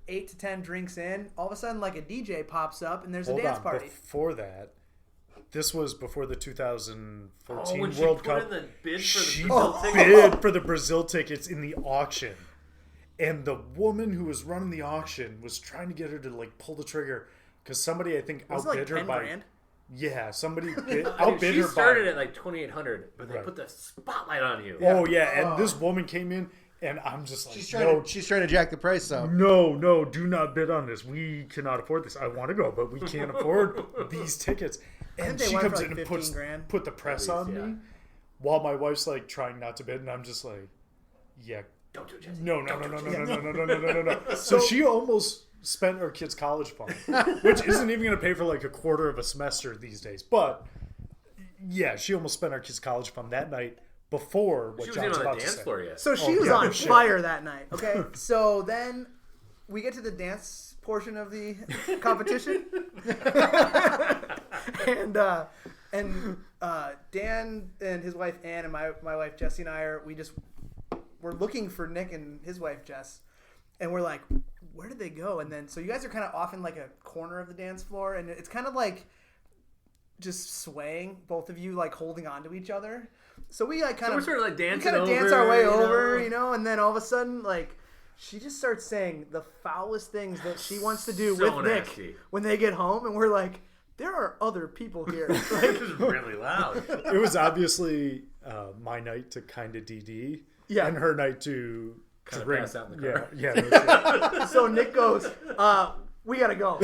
8 to 10 drinks in, all of a sudden like a DJ pops up and there's a Hold dance on. party. Before that, this was before the 2014 when she World put Cup. in the bid for the She Brazil tickets. bid for the Brazil tickets in the auction. And the woman who was running the auction was trying to get her to like pull the trigger because somebody, I think, Was it outbid like her 10 by. grand? Yeah, somebody Dude, outbid she her started by. at like 2,800, but they Right. put the spotlight on you. Oh yeah, and this woman came in, and I'm just like, She's trying to jack the price up. no, do not bid on this. We cannot afford this. I want to go, but we can't afford these tickets. And they she went comes for in like and 15 grand. put the press on yeah. me, while my wife's like trying not to bid, and I'm just like, yeah, Don't do it, Jesse. no. So she almost spent her kid's college fund, which isn't even going to pay for like a quarter of a semester these days. But yeah, she almost spent her kid's college fund that night before what She was John's even on about the to dance say. floor yet. So she was yeah, on no shit. fire that night. Okay, so then we get to the dance portion of the competition, and Dan and his wife Ann and my wife Jessie and I we're looking for Nick and his wife Jess, and we're like, where did they go? And then so you guys are kind of off in like a corner of the dance floor, and it's kind of like just swaying, both of you like holding on to each other. So we like kind So of we're sort of like dancing dance over, our way you know? over, you know, and then all of a sudden like she just starts saying the foulest things that she wants to do So with Nick nasty. when they get home, and we're like, there are other people here. Like, It was really loud. It was obviously my night to kind of DD, Yeah. and her night to Kinda drink. pass out in the car. Yeah, no shit. so Nick goes, we gotta go.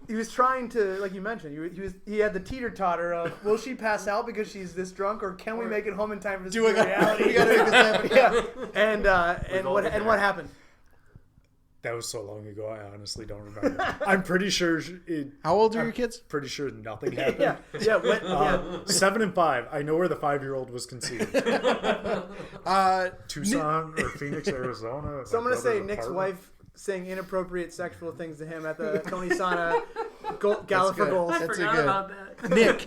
He was trying to, like you mentioned, he had the teeter-totter of, will she pass out because she's this drunk, or can we make it home in time for this Do it. reality? We gotta make this happen. Yeah. And all what been and there. what happened? That was so long ago. I honestly don't remember. I'm pretty sure How old are your kids? pretty sure nothing happened. Yeah. 7 and 5. I know where the 5-year-old was conceived. Tucson or Phoenix, Arizona. So I'm gonna My say brother's Nick's apartment. wife saying inappropriate sexual things to him at the Tony Sana Gala for good. Goals. I That's a forgot good- about that. Nick,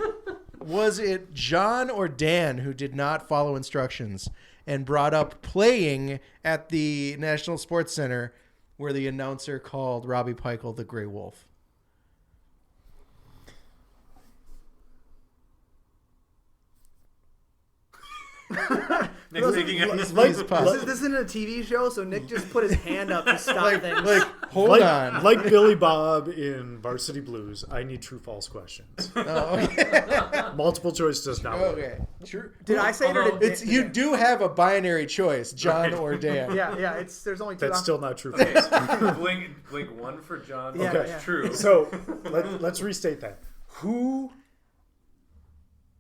was it John or Dan who did not follow instructions and brought up playing at the National Sports Center where the announcer called Robbie Peichel the Grey Wolf? Nick's thinking Please pause. This isn't a TV show, so Nick just put his hand up to stop things. Like, hold on. Like Billy Bob in Varsity Blues, I need true/false questions. Oh, okay. Multiple choice does not work. Okay. Sure. Did I say it or did It's you do have a binary choice, John or Dan. Yeah. There's only two. That's options. still not true/false. blink one for John. Yeah, Okay, yeah. true. So let's restate that.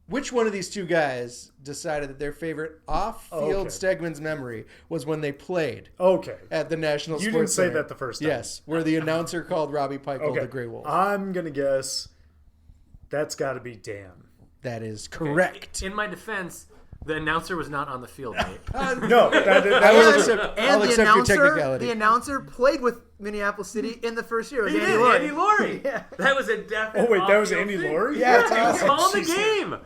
Which one of these two guys decided that their favorite off-field Okay. Stegman's memory was when they played Okay. at the National You Sports didn't say Center? that the first time. Yes, where the announcer called Robbie Peichel Okay. the Grey Wolf. I'm gonna guess that's got to be Dan. That is correct. In my defense, the announcer was not on the field, mate. No, that I will was accept, And I'll the accept your announcer, technicality. the announcer played with Minneapolis City in the first year. It was He Andy did, Laurie. Andy Laurie. Yeah. That was a definite. Oh wait, that was off-field Andy thing. Laurie? Yeah, He was calling the Jesus. game.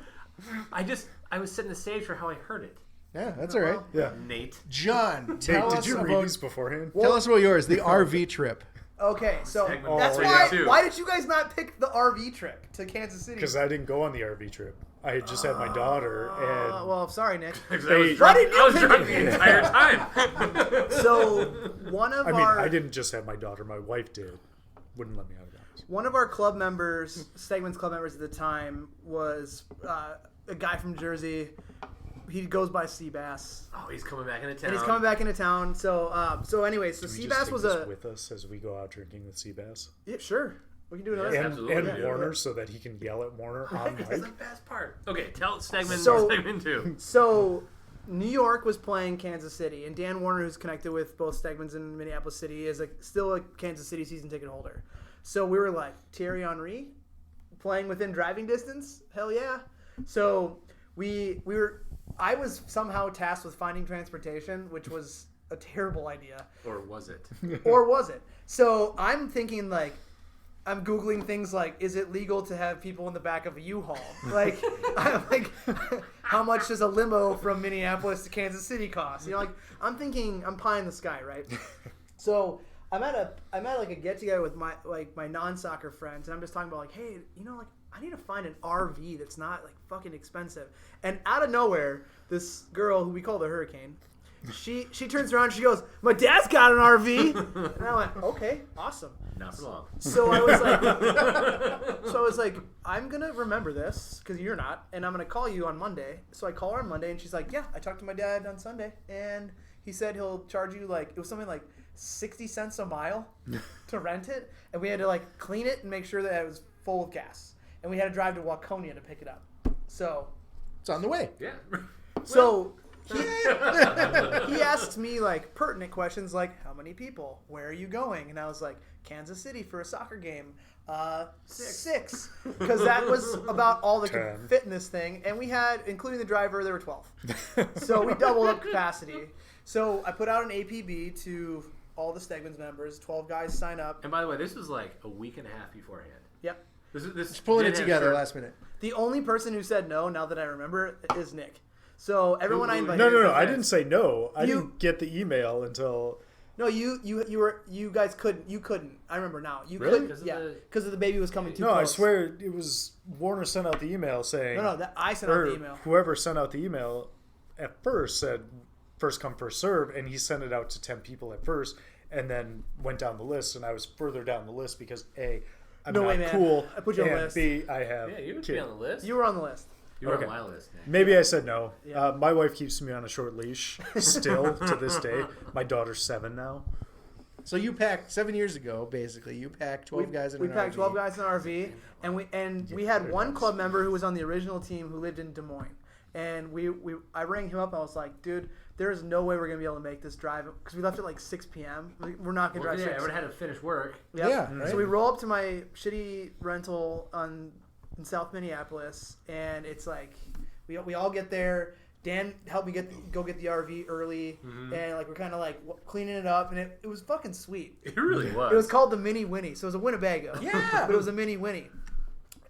I was setting the stage for how I heard it. Yeah, that's all right. Yeah. Nate. John, Hey, tell did us you read about these beforehand? tell us about yours, the RV trip. Okay, so Segment that's three why. and two. Why did you guys not pick the RV trip to Kansas City? Because I didn't go on the RV trip. I had just had my daughter, and well, sorry, Nick. Because They- I was Why drunk, didn't you I was pick drunk it? the entire time. So one of I mean, our I didn't just have my daughter. My wife did. Wouldn't let me out of the house. one of our club members, Stegman's club members at the time, was a guy from Jersey. He goes by Seabass, Oh, he's coming back into town. and he's coming back into town. So anyway, so Can we just Seabass take was this a with us as we go out drinking with Seabass yeah, sure. We can do another. Yes, and, absolutely. and Warner, so that he can yell at Warner on That's mic. the best part. Okay, tell Stegman So- Stegman 2. So, New York was playing Kansas City, and Dan Warner, who's connected with both Stegman's and Minneapolis City, is still a Kansas City season ticket holder. So we were like, Thierry Henry playing within driving distance? Hell yeah! So we were. I was somehow tasked with finding transportation, which was a terrible idea, Or was it? or was it? So I'm thinking like. I'm Googling things like, is it legal to have people in the back of a U-Haul? Like, I'm like, how much does a limo from Minneapolis to Kansas City cost? You know, like, I'm thinking, I'm pie in the sky, right? So I'm at like a get together with my non-soccer friends, and I'm just talking about like, hey, you know, like, I need to find an RV that's not like fucking expensive. And out of nowhere, this girl who we call the Hurricane she turns around and she goes, "My dad's got an RV." And I went, "Okay, awesome." Not for long. So I was like, "I'm gonna remember this because you're not, and I'm gonna call you on Monday." So I call her on Monday, and she's like, "Yeah, I talked to my dad on Sunday, and he said he'll charge you it was something like 60 cents a mile to rent it, and we had to clean it and make sure that it was full of gas, and we had to drive to Waconia to pick it up." So It's on the way. Yeah. So he asks me pertinent questions like, "How many people? Where are you going?" And I was like, "Kansas City for a soccer game." 6, because that was about all that could 10. fit in this thing, and we had, including the driver, there were 12. So we doubled up capacity. So I put out an APB to all the Stegman's members. 12 guys sign up. And by the way, this was a week and a half beforehand. Yep. This Pulling did it have together short- last minute. The only person who said no, now that I remember, is Nick. So everyone I invited. No. I didn't say no. I You- didn't get the email until. No, you guys couldn't. You couldn't. I remember now. You Really? couldn't. Yeah, because the baby was coming too No, close. I swear it was Warner sent out the email saying. No, that I sent out or the email. whoever sent out the email at first said first come first serve, and he sent it out to 10 people at first, and then went down the list, and I was further down the list because A, I'm No not way, man. cool, I put you on the and list. B, I have Yeah, you would kid. be on the list. You were on the list. You were Okay. on my list, Nick. Maybe I said no. Yeah. My wife keeps me on a short leash still to this day. My daughter's 7 now. So you packed 7 years ago, basically. You packed 12 guys in We an packed RV. 12 guys in an RV, and we had one club member who was on the original team who lived in Des Moines, and I rang him up and I was like, "Dude, there's no way we're gonna be able to make this drive because we left at 6 p.m. We're not gonna Well, drive. yeah, 6. everyone had to finish work. Yep. Yeah, right. So we roll up to my shitty rental in South Minneapolis, and it's we all get there. Dan helped me go get the RV early, and we're kind of cleaning it up, and it was fucking sweet. It really was. It was called the Mini Winnie, so it was a Winnebago. Yeah. But it was a Mini Winnie.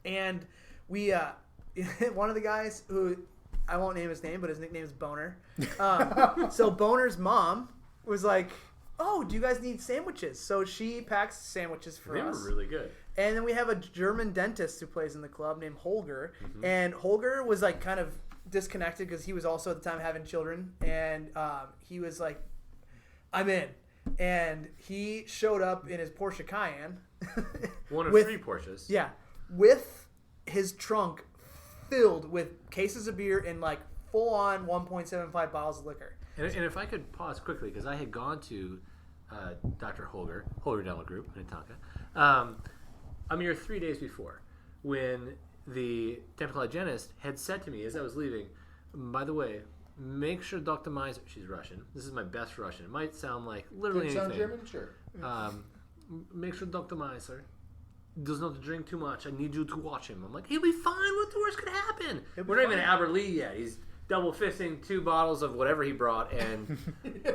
And we, one of the guys who, I won't name his name, but his nickname is Boner. So Boner's mom was like, "Oh, do you guys need sandwiches?" So she packs sandwiches for They were us. really good. And then we have a German dentist who plays in the club named Holger. And Holger was kind of disconnected because he was also at the time having children. And he was like, "I'm in." And he showed up in his Porsche Cayenne. One of with- 3 Porsches. Yeah, with his trunk filled with cases of beer and full on 1.75 bottles of liquor. And if I could pause quickly, because I had gone to Dr. Holger Dental Group in Tonka, a mere 3 days before, when the dental hygienist had said to me as I was leaving, "By the way, make sure Dr. Meiser," she's Russian, this is my best Russian, it might sound like literally Did it sound anything. German? Sure. Make sure Dr. Meiser does not drink too much. I need you to watch him. I'm like, he'll be fine. What the worst could happen? We're not even at Albert Lee yet. He's double fisting 2 bottles of whatever he brought, and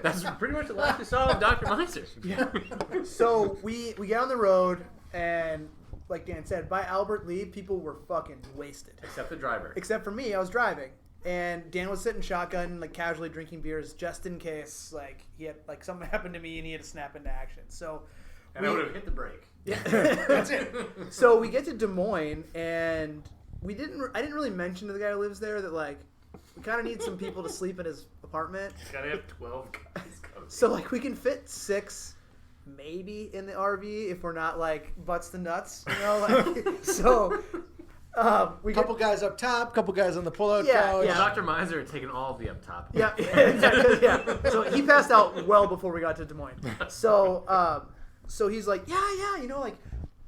that's pretty much the last we saw of Dr. Meiser. Yeah. So we get on the road, and like Dan said, by Albert Lee, people were fucking wasted. Except the driver. Except for me, I was driving. And Dan was sitting shotgun, casually drinking beers just in case, he had, something happened to me and he had to snap into action. So And I would have hit the brake. Yeah. That's it. So we get to Des Moines, and I didn't really mention to the guy who lives there that we kind of need some people to sleep in his apartment. Gotta have 12 guys coming. So we can fit 6 maybe in the RV if we're not butts to nuts, so we Couple guys up top, couple guys on the pull-out Yeah, couch. yeah. Dr. Meiser had taken all of the up top. Yeah, exactly. Yeah. So he passed out well before we got to Des Moines. So, so he's like, yeah,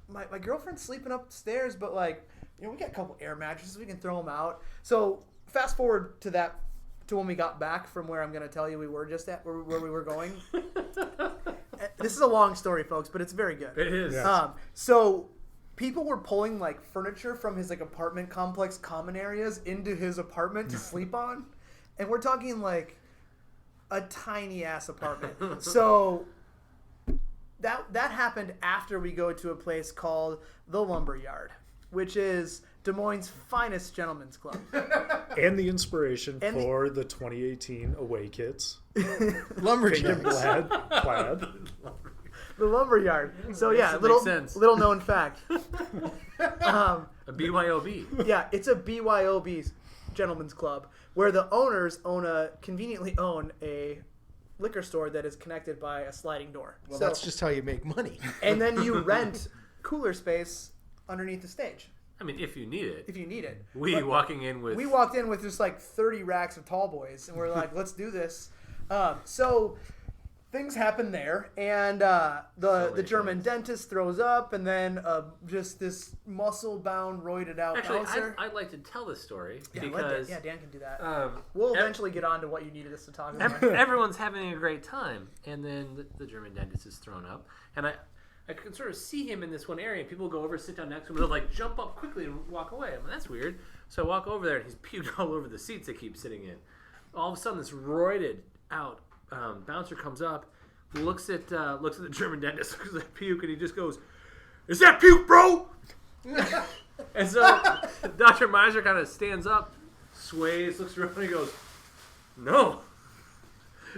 my girlfriend's sleeping upstairs, but we got a couple air mattresses, we can throw them out. So fast forward to when we got back from where I'm going to tell you we were just at, where we were going. This is a long story, folks, but it's very good. It is. Yeah. So people were pulling furniture from his apartment complex common areas into his apartment to sleep on, and we're talking a tiny ass apartment. So that happened after we go to a place called the Lumberyard, which is Des Moines' finest gentlemen's club. And the inspiration And for the 2018 away kits. Lumberjacks. Plaid. The Lumberyard. So yeah, Makes sense. little known fact. A BYOB. Yeah, it's a BYOB gentlemen's club where the owners conveniently own a liquor store that is connected by a sliding door. Well, that's just how you make money. And then you rent cooler space underneath the stage I mean, if you need it. if you need it. We walked in with just like 30 racks of tall boys, and we're like, let's do this. So things happen there, and the German dentist throws up, and then just this muscle-bound, roided-out Actually, bouncer. I'd like to tell this story Yeah, because Dan can do that. we'll We'll eventually get on to what you needed us to talk about. everyone's having a great time, and then the German dentist is thrown up, and I can sort of see him in this one area, and people go over, sit down next to him, and they'll like jump up quickly and walk away. I'm like, that's weird. So I walk over there, and he's puked all over the seats they keep sitting in. All of a sudden, this roided out bouncer comes up, looks at the German dentist, looks at the puke, and he just goes, "Is that puke, bro?" And so Dr. Miser kind of stands up, sways, looks around, and he goes, "No."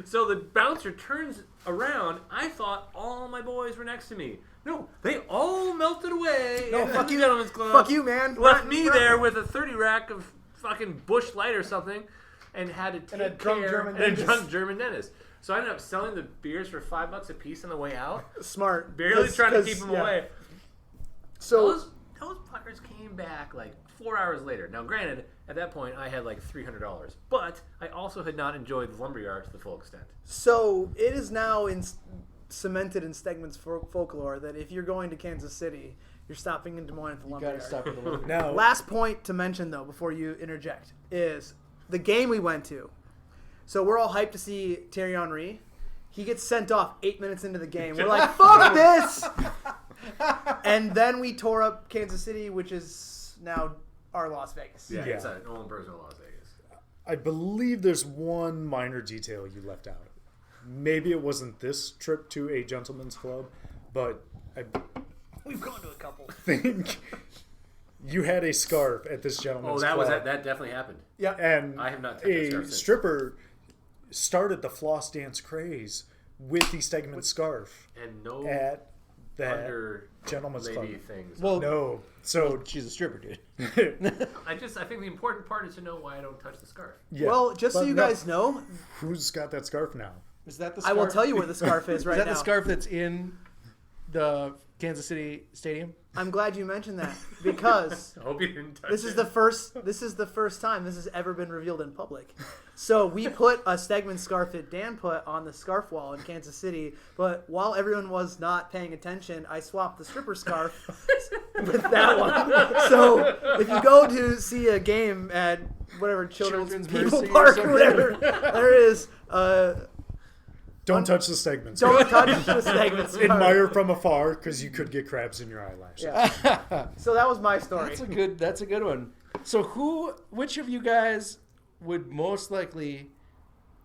So the bouncer turns around. I thought all my boys were next to me. No, they all melted away. No, in fuck the you. Gentlemen's Club. Fuck you, man. Left me there with a 30 rack of fucking Busch Light or something, and had to take And a drunk care German and a dentist. drunk German dentist. So I ended up selling the beers for $5 a piece on the way out. Smart. Barely trying to 'Cause, keep them yeah. away. So Those fuckers came back like 4 hours later. Now, granted, at that point I had like $300, but I also had not enjoyed the lumberyard to the full extent. So it is now cemented in Stegman's folklore that if you're going to Kansas City, you're stopping in Des Moines at the You lumberyard. gotta stop at the lumber. Now, Last point to mention, though, before you interject, is the game we went to. So we're all hyped to see Thierry Henry. He gets sent off 8 minutes into the game. We're like, fuck this! And then we tore up Kansas City, which is now our Las Vegas. Yeah. It's an own personal Las Vegas. I believe there's one minor detail you left out. Maybe it wasn't this trip to a gentleman's club, but I We've gone to a couple. think you had a scarf at this gentleman's Oh, club. that definitely happened. Yeah. And I have not touched that a scarf since. stripper started the floss dance craze with the Stegman scarf And no at that under gentleman's club. lady things. Well, No. So, she's a stripper, dude. I think the important part is to know why I don't touch the scarf. yeah. Well, just so But you no, guys know, who's got that scarf now? Is that the I scarf? will tell you where the scarf is right Is that now. the scarf that's in the Kansas City Stadium? I'm glad you mentioned that because I hope you didn't touch this is it. the first time this has ever been revealed in public. So we put a Stegman scarf that Dan put on the scarf wall in Kansas City, but while everyone was not paying attention, I swapped the stripper scarf with that one. So if you go to see a game at whatever Children's People Mercy or Park or something. whatever, there is Don't touch the Stegman don't scarf. touch the Stegman scarf. Admire from afar because you could get crabs in your eyelashes. Yeah. So that was my story. That's a good one. So which of you guys would most likely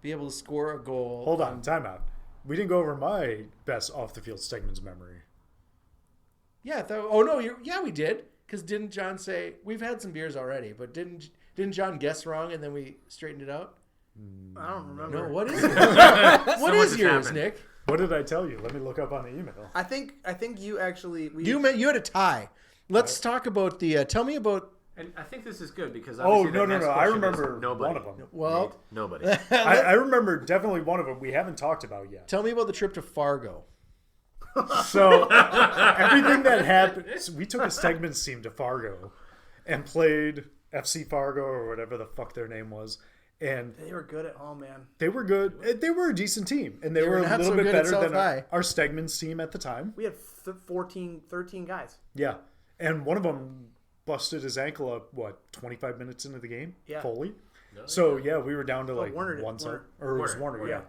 be able to score a goal? Hold on, timeout. We didn't go over my best off the field Stegman's memory. Yeah. We did. Because didn't John say we've had some beers already? But didn't John guess wrong and then we straightened it out? I don't remember. No. What is it? What much is has yours, happened. Nick? What did I tell you? Let me look up on the email. I think you actually You had a tie. Let's talk about the. Tell me about. And I think this is good because Oh, obviously no. the next I question remember is nobody. one of them. Well, Nate, nobody. I remember definitely one of them we haven't talked about yet. tell me about the trip to Fargo. So everything that happened, so we took a Stegman's team to Fargo and played FC Fargo or whatever the fuck their name was. And they were good at home, man. they were good. They were a decent team. And they were a not little so bit good at better South than High. our Stegman's team at the time. We had 13 guys. Yeah. And one of them busted his ankle up, 25 minutes into the game? Yeah. Fully? So, yeah, we were down to like Warner did- one side. Warner. Or it was Warner, Warner, yeah.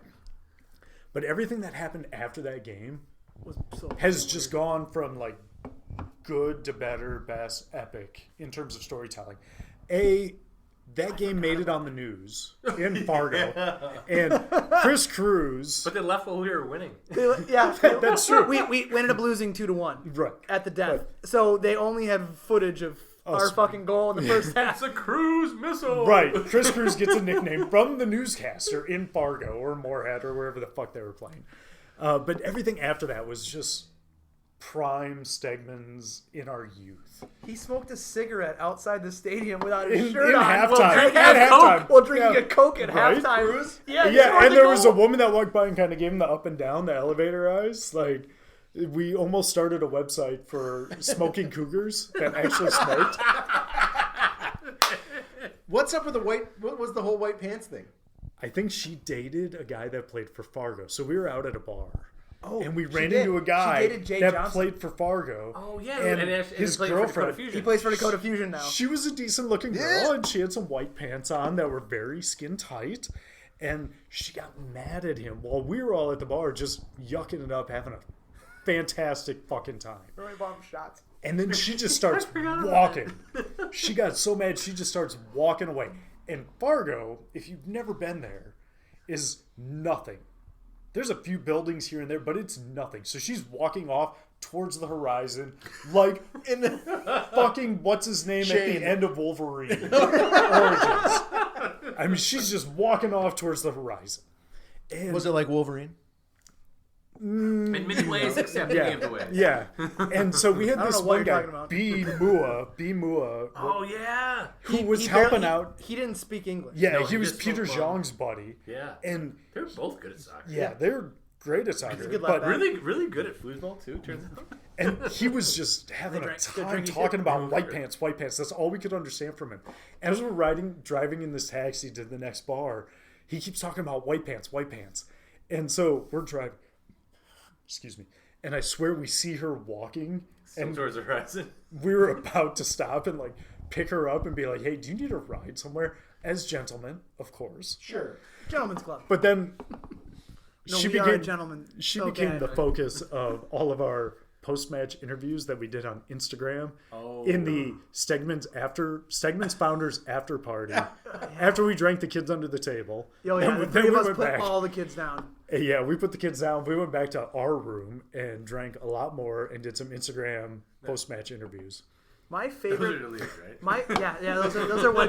But everything that happened after that game Was so has just gone from like good to better, best, epic in terms of storytelling. That game made it on the news in Fargo. And Chris Cruz. But they left while we were winning. yeah. That's true. We ended up losing 2-1 Right. at the death. So they only have footage of our fucking goal in the first half. It's a cruise missile. Right. Chris Cruz gets a nickname from the newscaster in Fargo or Moorhead or wherever the fuck they were playing. But everything after that was just prime Stegmans in our youth. He smoked a cigarette outside the stadium without his In shirt on. halftime. While drinking a Coke at Right? halftime. Yeah, and there was a woman that walked by and kind of gave him the up and down, the elevator eyes. Like, we almost started a website for smoking cougars that actually smoked. What's up with what was the whole white pants thing? I think she dated a guy that played for Fargo. So we were out at a bar. Oh, and we she ran did. into a She guy dated Jay that Johnson. played for Fargo. Oh yeah, and played his for Dakota girlfriend. Fusion. He plays for Dakota Fusion now. She was a decent looking girl, and she had some white pants on that were very skin tight. And she got mad at him while we were all at the bar just yucking it up, having a fantastic fucking time. Roy bomb shots. And then she just starts walking. She got so mad, she just starts walking away. And Fargo, if you've never been there, is nothing. There's a few buildings here and there, but it's nothing. So she's walking off towards the horizon like in fucking what's his name Shane. at the end of Wolverine Origins. I mean, she's just walking off towards the horizon. And Was it like Wolverine? In many ways, except any of the ways. yeah. And so we had I don't this know what one you're guy, talking about. B. Mua, Oh yeah. who was He helping barely- out. He didn't speak English. Yeah, No, he he was just Peter spoke well. Zhang's buddy. Yeah. And They're both good at soccer. yeah, they're great at soccer. good But left back. Really good at foosball too. Turns out. and he was just having They a drank- they're time drinking talking shit. about white pants, white pants. That's all we could understand from him. As we're driving in this taxi to the next bar, he keeps talking about white pants, white pants. And so we're driving. Excuse me. And I swear we see her walking, and Towards the horizon. we were about to stop and like pick her up and be like, "Hey, do you need a ride somewhere?" As gentlemen, of course. Sure. Gentleman's Club. But then No, she we are a became gentleman. she Okay. became the focus of all of our post-match interviews that we did on Instagram in the Stegman's founders after party after we drank the kids under the table. Oh, yeah. And The then three of we us went put back. all the kids down. Yeah, we put the kids down. We went back to our room and drank a lot more and did some Instagram post-match interviews. My Those are favorite. deleted, right?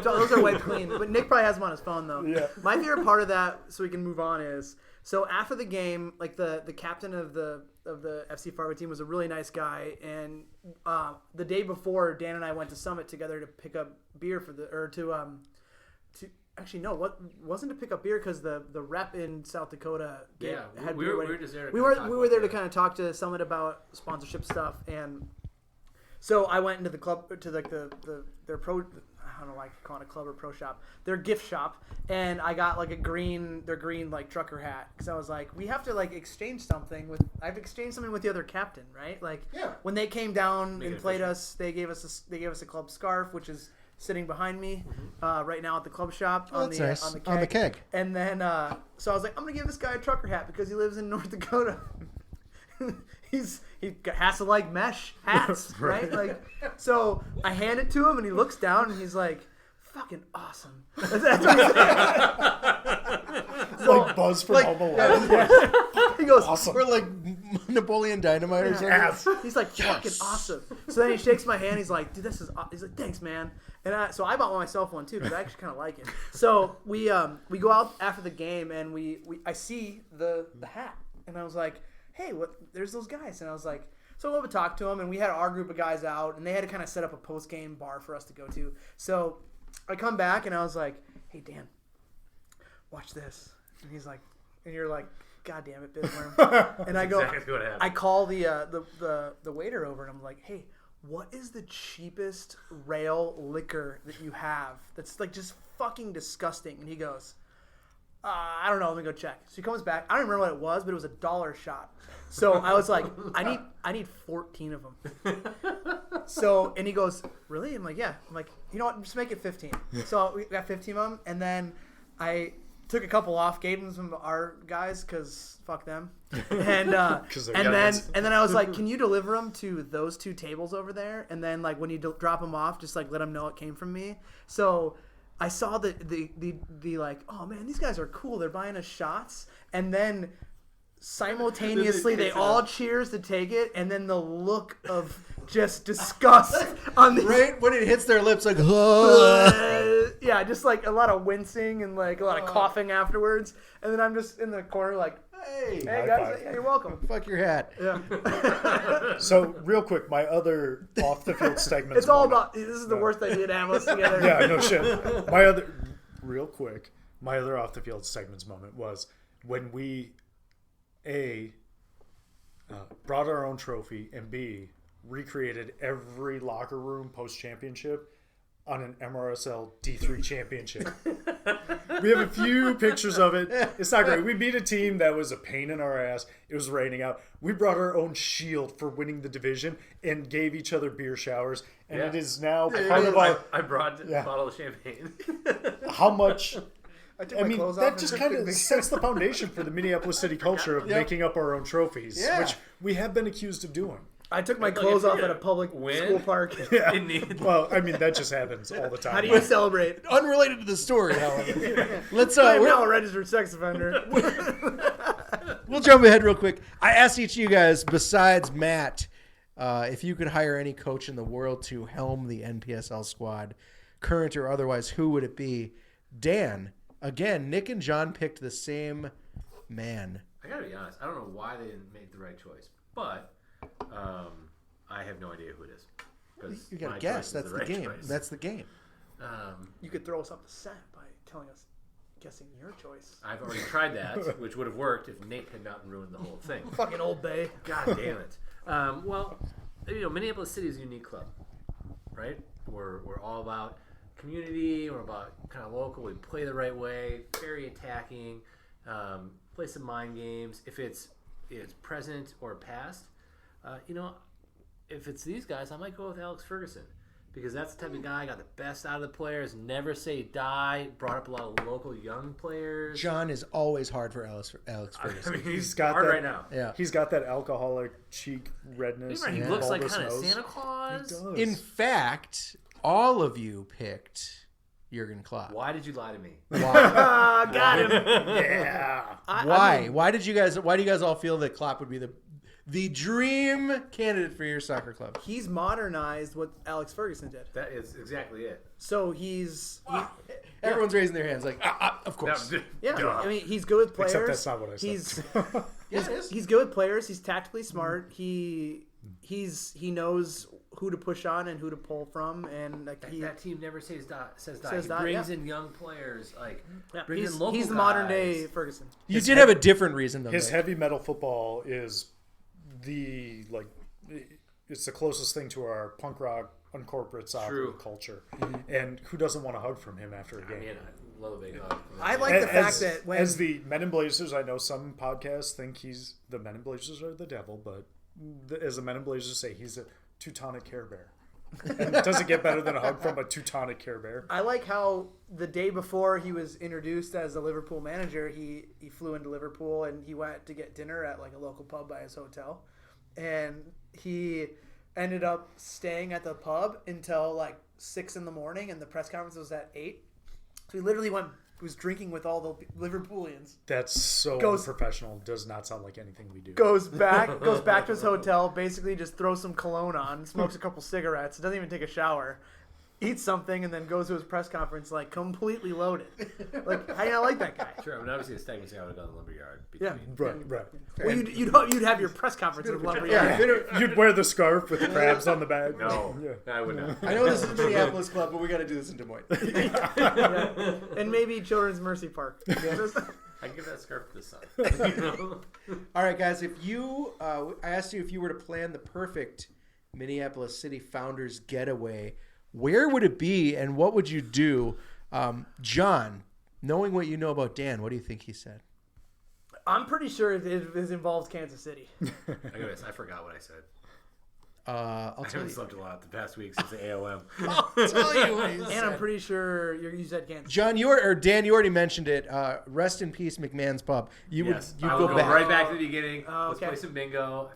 Those are wiped clean. But Nick probably has them on his phone though. Yeah. My favorite part of that, so we can move on, is so after the game, like the captain of the FC Fargo team was a really nice guy, and the day before, Dan and I went to Summit together to pick up beer wasn't to pick up beer because the rep in South Dakota had we beer were ready. just there. We were there to kind of talk to Summit about sponsorship stuff, and so I went into the club to like their pro. I don't know why I call it a club or pro shop. Their gift shop, and I got like their green like trucker hat because I was like, we have to like exchange something with. I've exchanged something with the other captain, right? Like when they came down and played us, they gave us a club scarf, which is sitting behind me right now at the club shop on that's the nice. on the keg. On the keg. And then so I was like, I'm gonna give this guy a trucker hat because he lives in North Dakota. he has to like mesh hats, right? Like, so I hand it to him and he looks down and he's like, "Fucking awesome." That's what he said. So, Like Buzz from Home Alone. he goes, Awesome. We're like Napoleon Dynamite or something. Yes. He's like, "Fucking awesome." So then he shakes my hand. He's like, "Dude, this is." He's like, "Thanks, man." And so I bought myself one too because I actually kind of like it. So we go out after the game and I see the hat and I was like, "Hey, what? There's those guys." And I was like, so I went to talk to them and we had our group of guys out and they had to kind of set up a post game bar for us to go to. So I come back and I was like, "Hey, Dan, watch this." And he's like, and you're like, "God damn it, Bisswurm." And I go, exactly what happened. I call the waiter over and I'm like, "Hey, what is the cheapest rail liquor that you have that's like just fucking disgusting?" And he goes, "I don't know. Let me go check." So he comes back. I don't remember what it was, but it was $1 shot. So I was like, I need 14 of them. So, and he goes, "Really?" I'm like, "Yeah." I'm like, "You know what? Just make it 15." So we got 15 of them, and then I took a couple off, gave them some of our guys because fuck them, and then I was like, "Can you deliver them to those two tables over there?" And then like when you drop them off, just like let them know it came from me. So I saw the like, oh man, these guys are cool. They're buying us shots, and then simultaneously they all cheers to take it, and then the look of just disgust on the Right when it hits their lips, like, yeah, just like a lot of wincing and like a lot of coughing afterwards, and then I'm just in the corner like, Hey, Hey High guys, five. yeah, you're welcome. fuck your hat. So real quick, my other off the field segment. It's all about. This is the worst idea to have us together. Yeah, no shit. My other off the field segments moment was when we brought our own trophy, and B, recreated every locker room post championship on an MRSL D3 championship. We have a few pictures of it. It's not great. We beat a team that was a pain in our ass. It was raining out. We brought our own shield for winning the division and gave each other beer showers. And it is now part of our... I brought a bottle of champagne. How much... I mean, that just kind of sets the foundation for the Minneapolis City culture of making up our own trophies, which we have been accused of doing. I took my clothes off at a public school park. Yeah. Well, I mean, that just happens all the time. How do you celebrate? Unrelated to the story, however. Let's I'm we're- now a registered sex offender. we'll jump ahead real quick. I asked each of you guys, besides Matt, if you could hire any coach in the world to helm the NPSL squad, current or otherwise, who would it be? Dan, again, Nick and John picked the same man. I gotta be honest. I don't know why they didn't make the right choice, but I have no idea who it is. 'Cause You gotta my guess. choice is That's the right game. choice. That's the game. You could throw us off the scent by telling us, guessing your choice. I've already tried that, which would have worked if Nate had not ruined the whole thing. Fucking Old Bay. God damn it. Well, Minneapolis City is a unique club, right? We're all about community. We're about kind of local. We play the right way. Very attacking. Play some mind games. If it's present or past, if it's these guys, I might go with Alex Ferguson. Because that's the type of guy, got the best out of the players, never say die, brought up a lot of local young players. John is always hard for Alex Ferguson. I mean, He's got hard that right now. Yeah. He's got that alcoholic cheek redness. He and looks like bulbous kind of nose. Santa Claus. He does. In fact, all of you picked Jurgen Klopp. Why did you lie to me? Why? Got him. Yeah. Why? Why do you guys all feel that Klopp would be the dream candidate for your soccer club? He's modernized what Alex Ferguson did. That is exactly it. So Everyone's raising their hands like, of course. yeah. Duh. I mean, he's good with players. Except that's not what I said. He's good with players. He's tactically smart. He knows who to push on and who to pull from, and That team never says die. Says He die, brings yeah. in young players, yeah, brings in local he's the guys. modern day Ferguson. You did have a different reason though. His Nick. heavy metal football is it's the closest thing to our punk rock uncorporate soccer True. culture. And who doesn't want to hug from him after a game? Man, I love a big hug. I like the fact that when as the Men in Blazers, I know some podcasts think the Men in Blazers are the devil, but as the Men in Blazers say, he's a Teutonic Care Bear. And does it get better than a hug from a Teutonic Care Bear? I like how the day before he was introduced as a Liverpool manager, he flew into Liverpool and he went to get dinner at like a local pub by his hotel, and he ended up staying at the pub until like 6 a.m, and the press conference was at 8. So he literally was drinking with all the Liverpoolians. That's so unprofessional. Does not sound like anything we do. Goes back to his hotel, basically just throws some cologne on, smokes a couple cigarettes, doesn't even take a shower, eats something, and then goes to his press conference like completely loaded. Like, how do you not like that guy? Sure, I mean, obviously the stagnancy I would have gone to the lumberyard. Yeah. Right. Well, you'd have your press conference in Lumberyard. You'd wear the scarf with the crabs on the back. No, Yeah. I would not. I know this is a Minneapolis club, but we got to do this in Des Moines. And maybe Children's Mercy Park. I can give that scarf to the sun. All right, guys. If you, I asked you if you were to plan the perfect Minneapolis City Founders getaway, where would it be, and what would you do? John, knowing what you know about Dan, what do you think he said? I'm pretty sure it involves Kansas City. I forgot what I said. I'll I tell haven't you. slept a lot the past week since the AOM. I'll tell you what he And said. I'm pretty sure you said Kansas. John, Dan, you already mentioned it. Rest in peace, McMahon's Pub. You Yes, would I go would back. right back to the beginning. Oh, Let's okay. play some bingo.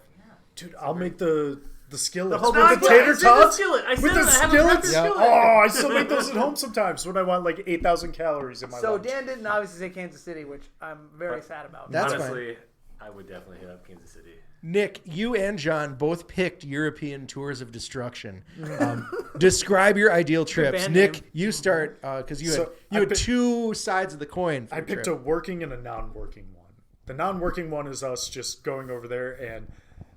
Dude, I'll make the skillets whole with the bunch. tater I said the tots. skillet. I With said the it. I haven't prepped the skillets? skillet. Oh, I still make those at home sometimes when I want like 8,000 calories in my So lunch. Dan didn't obviously say Kansas City, which I'm very sad about. That's Honestly, I would definitely hit up Kansas City. Nick, you and John both picked European tours of destruction. Describe your ideal trips. band Nick, name. you start because you So, had I picked- two sides of the coin. For I the picked trip. a working and a non-working one. The non-working one is us just going over there and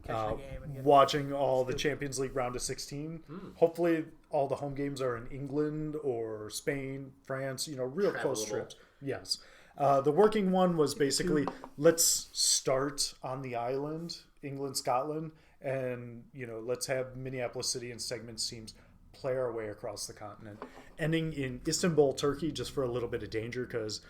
Catching a game and getting- watching all the Champions League round of 16. Hopefully, all the home games are in England or Spain, France. Real close Travelable. trips. Yes. The working one was basically let's start on the island, England, Scotland, and let's have Minneapolis City and segments teams play our way across the continent, ending in Istanbul, Turkey, just for a little bit of danger because.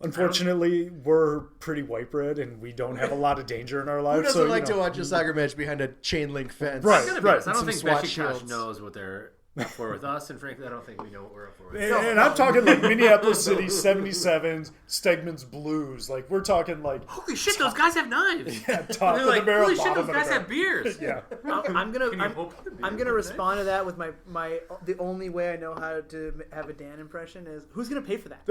Unfortunately, we're pretty white bread and we don't have a lot of danger in our lives. Who doesn't so, like to watch a soccer match behind a chain link fence? Right. I'm gonna be honest, I don't Some think SWAT Besiktas shields. knows what they're up for with us, and frankly, I don't think we know what we're up for with And I'm talking like Minneapolis City 77s, Stegman's Blues. Like we're talking like Holy shit, those guys have knives! top They're of like, the barrel, holy shit, bottom those of guys the have barrel. beers! Yeah. I'm gonna Can you hope for the beer I'm gonna today? respond to that with my the only way I know how to have a Dan impression is who's gonna pay for that?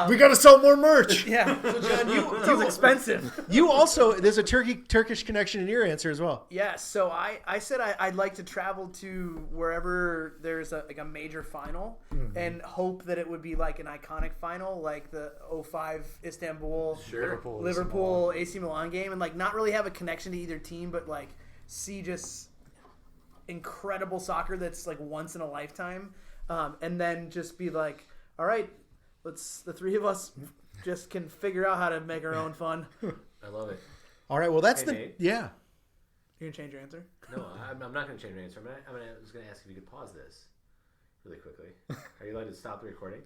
We got to sell more merch. Yeah, So John, it sounds expensive. you also there's a Turkish connection in your answer as well. Yes, so I said I'd like to travel to wherever there's a major final and hope that it would be like an iconic final, like the 05 Istanbul, Sure. Liverpool, AC Milan game, and like not really have a connection to either team, but like see just incredible soccer that's like once in a lifetime, and then just be like, all right, the three of us just can figure out how to make our own fun. I love it. All right, well that's Hey, the Nate. yeah. You're gonna change your answer? No, I'm not going to change my answer. I was going to ask if you could pause this really quickly. Are you allowed to stop the recording?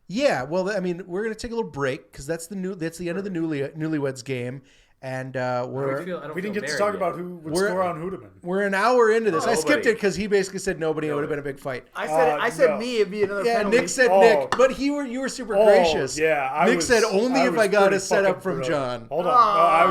Yeah, well, I mean, we're gonna take a little break because that's the end of the newlyweds game, and I don't we're feel We didn't get to married talk yet. about who would We're- score on Hoedeman. we're an hour into this. Oh, I skipped nobody. it because he basically said nobody. It would have been a big fight. I said no. me, it'd be another Yeah, penalty. Nick said Oh. Nick, but you were super gracious. Yeah, Nick said only if I got pretty a setup fucking from brilliant. John. Hold on,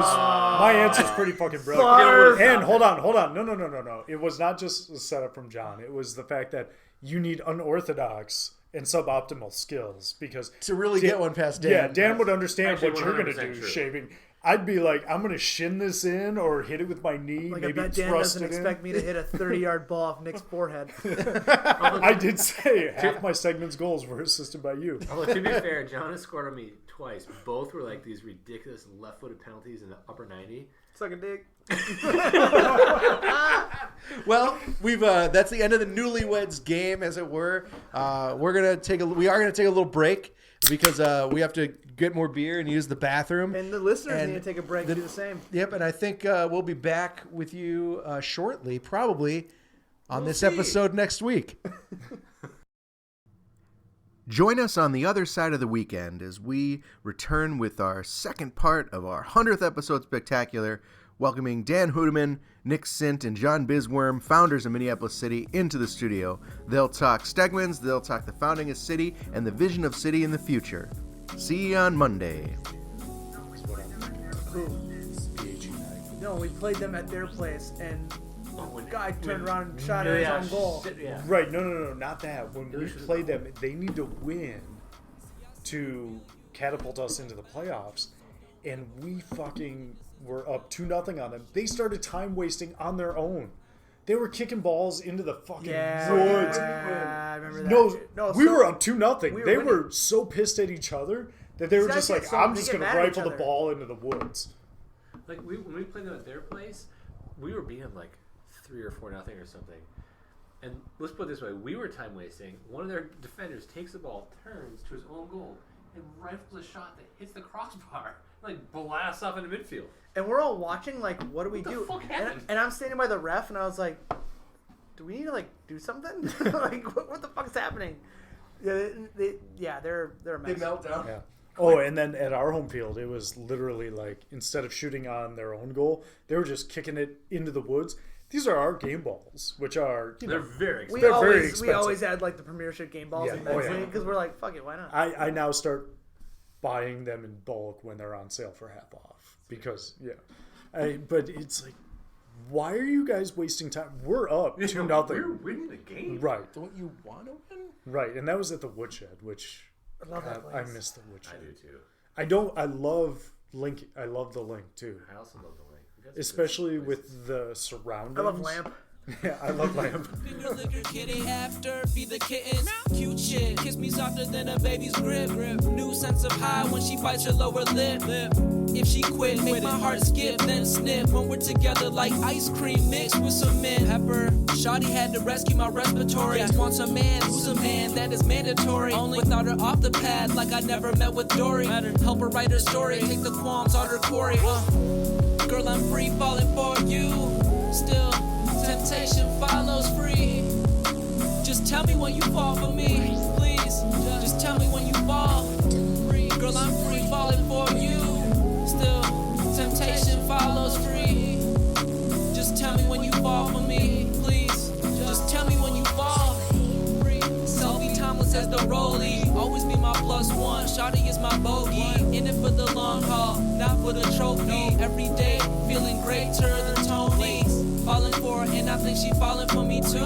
my answer's pretty fucking brilliant. Barf. And hold on, no. It was not just a setup from John. It was the fact that you need unorthodox and suboptimal skills because To really get one past Dan. Yeah, Dan would understand Actually, what you're gonna 100% do, true. shaving. I'd be like, I'm gonna shin this in or hit it with my knee, Like I maybe bet Dan thrust doesn't it expect in. me to hit a 30-yard ball off Nick's forehead. I did say half my segment's goals were assisted by you. Although, to be fair, John has scored on me twice. Both were like these ridiculous left-footed penalties in the upper 90. Suck a dick. Well, we've that's the end of the newlyweds game, as it were. We are gonna take a little break because we have to get more beer and use the bathroom. And the listeners And need to take a break and do the same. Yep, and I think we'll be back with you shortly, probably on this see. episode next week. Join us on the other side of the weekend as we return with our second part of our 100th episode spectacular, welcoming Dan Hoedeman, Nick Sindt, and Jon Bisswurm, founders of Minneapolis City, into the studio. They'll talk Stegman's, they'll talk the founding of City, and the vision of City in the future. See you on Monday. No, we played them at their place, and When guy turned around and shot at his own goal. shit, yeah. Right, no, not that. When we played them, they need to win to catapult us into the playoffs, and we fucking were up 2-0 on them. They started time wasting on their own. They were kicking balls into the fucking woods. I remember that. No, we were up 2-0. we were They winning. were so pissed at each other that they were These just guys like, get so- I'm they just get going to mad at each rifle the other. ball into the woods. Like when we played them at their place, we were beating like 3 or 4-0 or something. And let's put it this way: we were time wasting. One of their defenders takes the ball, turns to his own goal, and rifles a shot that hits the crossbar, like blasts off into midfield. And we're all watching, like, what do we What the do? fuck And, happened? and I'm standing by the ref, and I was like, do we need to, like, do something? Like, what the fuck's happening? Yeah, they're a mess. meltdown. Yeah. Oh, and then at our home field, it was literally like, instead of shooting on their own goal, they were just kicking it into the woods. These are our game balls, which are, They're very We expensive. They're very always expensive. had, like, the Premiership game balls Yeah. in Oh, men's yeah. league because we're like, fuck it, why not? I now start buying them in bulk when they're on sale for half off because but it's like, why are you guys wasting time? We're up 2-0. We're winning the game. Right, Don't you want to win? right, and that was at the Woodshed, which I love that I place. miss the Woodshed. I do too. I love Link. I love the Link too, I also love the link. We got some good especially places. with the surroundings. I love Lamp. Yeah, I love lamb. Finger lick her kitty after, feed the kittens. Cute shit, kiss me softer than a baby's grip. New sense of high when she bites her lower lip. If she quit, make my heart skip, then snip. When we're together like ice cream mixed with some mint pepper. Shawty had to rescue my respiratory. Wants a man, who's a man, that is mandatory. Only without her off the pad, like I never met with Dory. Help her write her story, take the qualms on her Corey. Girl, I'm free falling for you. Still, temptation follows free. Just tell me when you fall for me, please. Just tell me when you fall. Girl, I'm free falling for you. Still, temptation follows free. Just tell me when you fall for me, please. Just tell me when you fall. Selfie Thomas as the rollie. Always be my plus one. Shawty is my bogey. In it for the long haul, not for the trophy. Every day, feeling greater than Tony. Falling for her, and I think she falling for me too.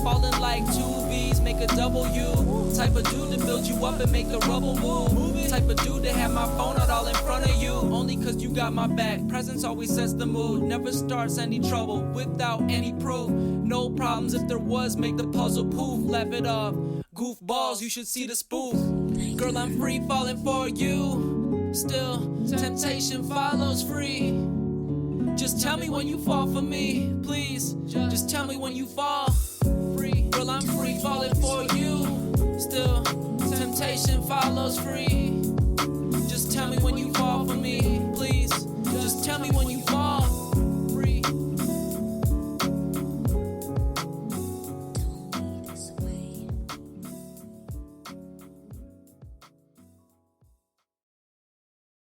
Falling like two V's, make a W. Type of dude to build you up and make the rubble move. Type of dude to have my phone out all in front of you. Only cause you got my back. Presence always sets the mood. Never starts any trouble without any proof. No problems if there was, make the puzzle poof. Laugh it off. Goofballs, you should see the spoof. Girl, I'm free falling for you. Still, temptation follows free. Just tell me when you fall for me, please. Just tell me when you fall. Free. Girl, I'm free falling for you. Still, temptation follows free.